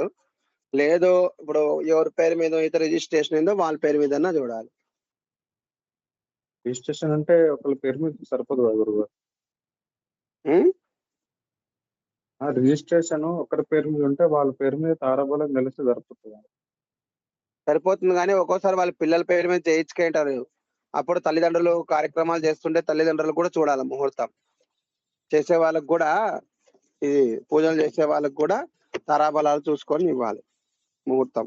Speaker 1: లేదు ఇప్పుడు ఎవరి పేరు మీద అయితే రిజిస్ట్రేషన్ అయిందో వాళ్ళ పేరు మీద చూడాలి.
Speaker 12: రిజిస్ట్రేషన్ అంటే ఒకళ్ళ పేరు మీద సరిపోదు కదా గురువు గారు. రిజిస్ట్రేషన్ ఒకరి పేరు మీద ఉంటే వాళ్ళ పేరు మీద తారాబలం కలిసి
Speaker 1: సరిపోతుంది. కానీ ఒక్కోసారి వాళ్ళ పిల్లల పేరు మీద చేయించుకుంటారు. అప్పుడు తల్లిదండ్రులు కార్యక్రమాలు చేస్తుంటే తల్లిదండ్రులు కూడా చూడాలి ముహూర్తం. చేసే వాళ్ళకు కూడా ఇది పూజలు చేసే వాళ్ళకు కూడా తారాబలాలు చూసుకొని ఇవ్వాలి ముహూర్తం.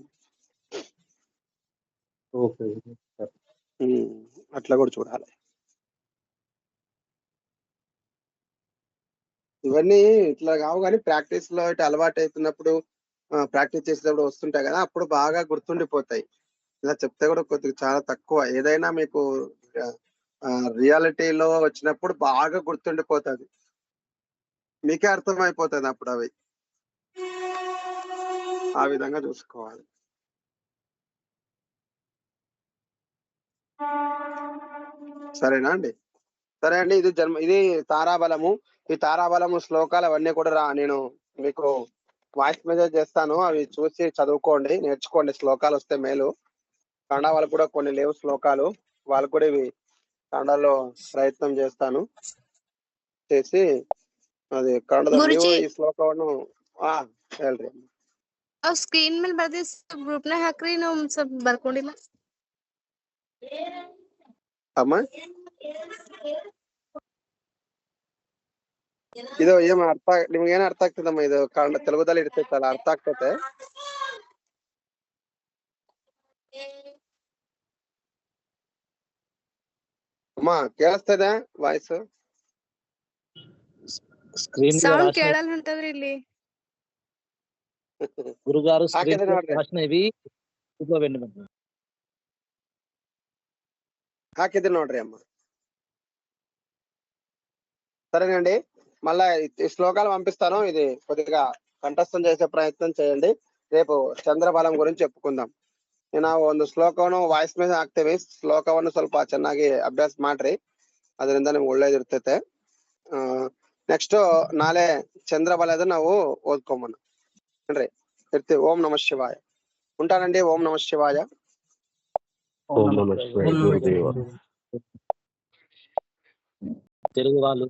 Speaker 1: అట్లా కూడా చూడాలి. ఇవన్నీ ఇట్లా కావు కానీ ప్రాక్టీస్ లో ఇటు అలవాటు అవుతున్నప్పుడు ప్రాక్టీస్ చేసేటప్పుడు వస్తుంటాయి కదా, అప్పుడు బాగా గుర్తుండిపోతాయి. ఇలా చెప్తే కూడా కొద్దిగా చాలా తక్కువ. ఏదైనా మీకు రియాలిటీలో వచ్చినప్పుడు బాగా గుర్తుండిపోతుంది, మీకే అర్థమైపోతుంది అప్పుడు అవి. ఆ విధంగా చూసుకోవాలి. సరేనా అండి? సరే అండి. ఇది తారాబలము. ఈ తారాబలము శ్లోకాలు అవన్నీ కూడా నేను మీకు వాయిస్ మెసేజ్ చేస్తాను, అవి చూసి చదువుకోండి, నేర్చుకోండి. శ్లోకాలు వస్తే మేలు. కన్నడ వాళ్ళకు కూడా కొన్ని లేవు శ్లోకాలు, వాళ్ళకు కూడా ఇవి కన్నడలో ప్రయత్నం చేస్తాను చేసి అది ಕನ್ನಡದ ನೀವು ಈ ಶ್ಲೋಕವನ್ನು ಹೇಳ್ರಿ.
Speaker 2: ಸ್ಕ್ರೀನ್ ಮೇಲೆ ಬರ್ದಿ ಗ್ರೂಪ್ ನ ಹಾಕ್ರಿ, ನಾವು ಸ್ವಲ್ಪ ಬರ್ಕೊಂಡಿಲ್ಲ
Speaker 1: ಅಮ್ಮ. ಇದು ಏನ್ ಅರ್ಥ ನಿಮ್ಗೆ ಏನ್ ಅರ್ಥ ಆಗ್ತದಮ್ಮ? ಇದು ಕನ್ನಡ ತೆಲುಗುದಲ್ಲಿ ಇರ್ತೈತಲ್ಲ, ಅರ್ಥ ಆಗ್ತೈತೆ? ಅಮ್ಮ ಕೇಳಿಸ್ತದೆ ವಾಯ್ಸ್?
Speaker 9: స్క్రీన్
Speaker 2: సౌండ్ కేడాలి ఉంటది ಇಲ್ಲಿ
Speaker 9: గురుగారు స్క్రీన్ రాసినవి
Speaker 1: ಹಾಕಿದ್ರಿ ನೋಡ್ರಿ అమ్మ. సరేనండి, మళ్ళా ఈ శ్లోకాలు పంపిస్తాను. ఇది కొద్దిగా కంఠస్థం చేసే ప్రయత్నం చేయండి. రేపు ಚಂದ್ರಬಲಂ ಗುరించి చెప్పుకుందాం. ನಾವು ಒಂದು ಶ್ಲೋಕವನ್ನು ವಾಯ್ಸ್ ಮೇಲೆ ಹಾಕ್ತೇವೆ. ಶ್ಲೋಕವನ್ನು ಸ್ವಲ್ಪ ಚೆನ್ನಾಗಿ ಅಭ್ಯಾಸ ಮಾಡ್ರಿ, ಅದರಿಂದ ನಿಮ್ಗೆ ಒಳ್ಳೇದಿರ್ತೈತೆ. ನೆಕ್ಸ್ಟ್ ನಾಳೆ ಚಂದ್ರಬಲದ ನಾವು ಓದ್ಕೊಂಬನ ಏನ್ರಿ ಇರ್ತೀವಿ. ಓಂ ನಮಃ ಶಿವಾಯ. ఉంటానండి. ఓం నమః శివాయ.
Speaker 8: ఓం నమః శివాయ గురుదేవ.
Speaker 9: తెలుగు వాళ్ళు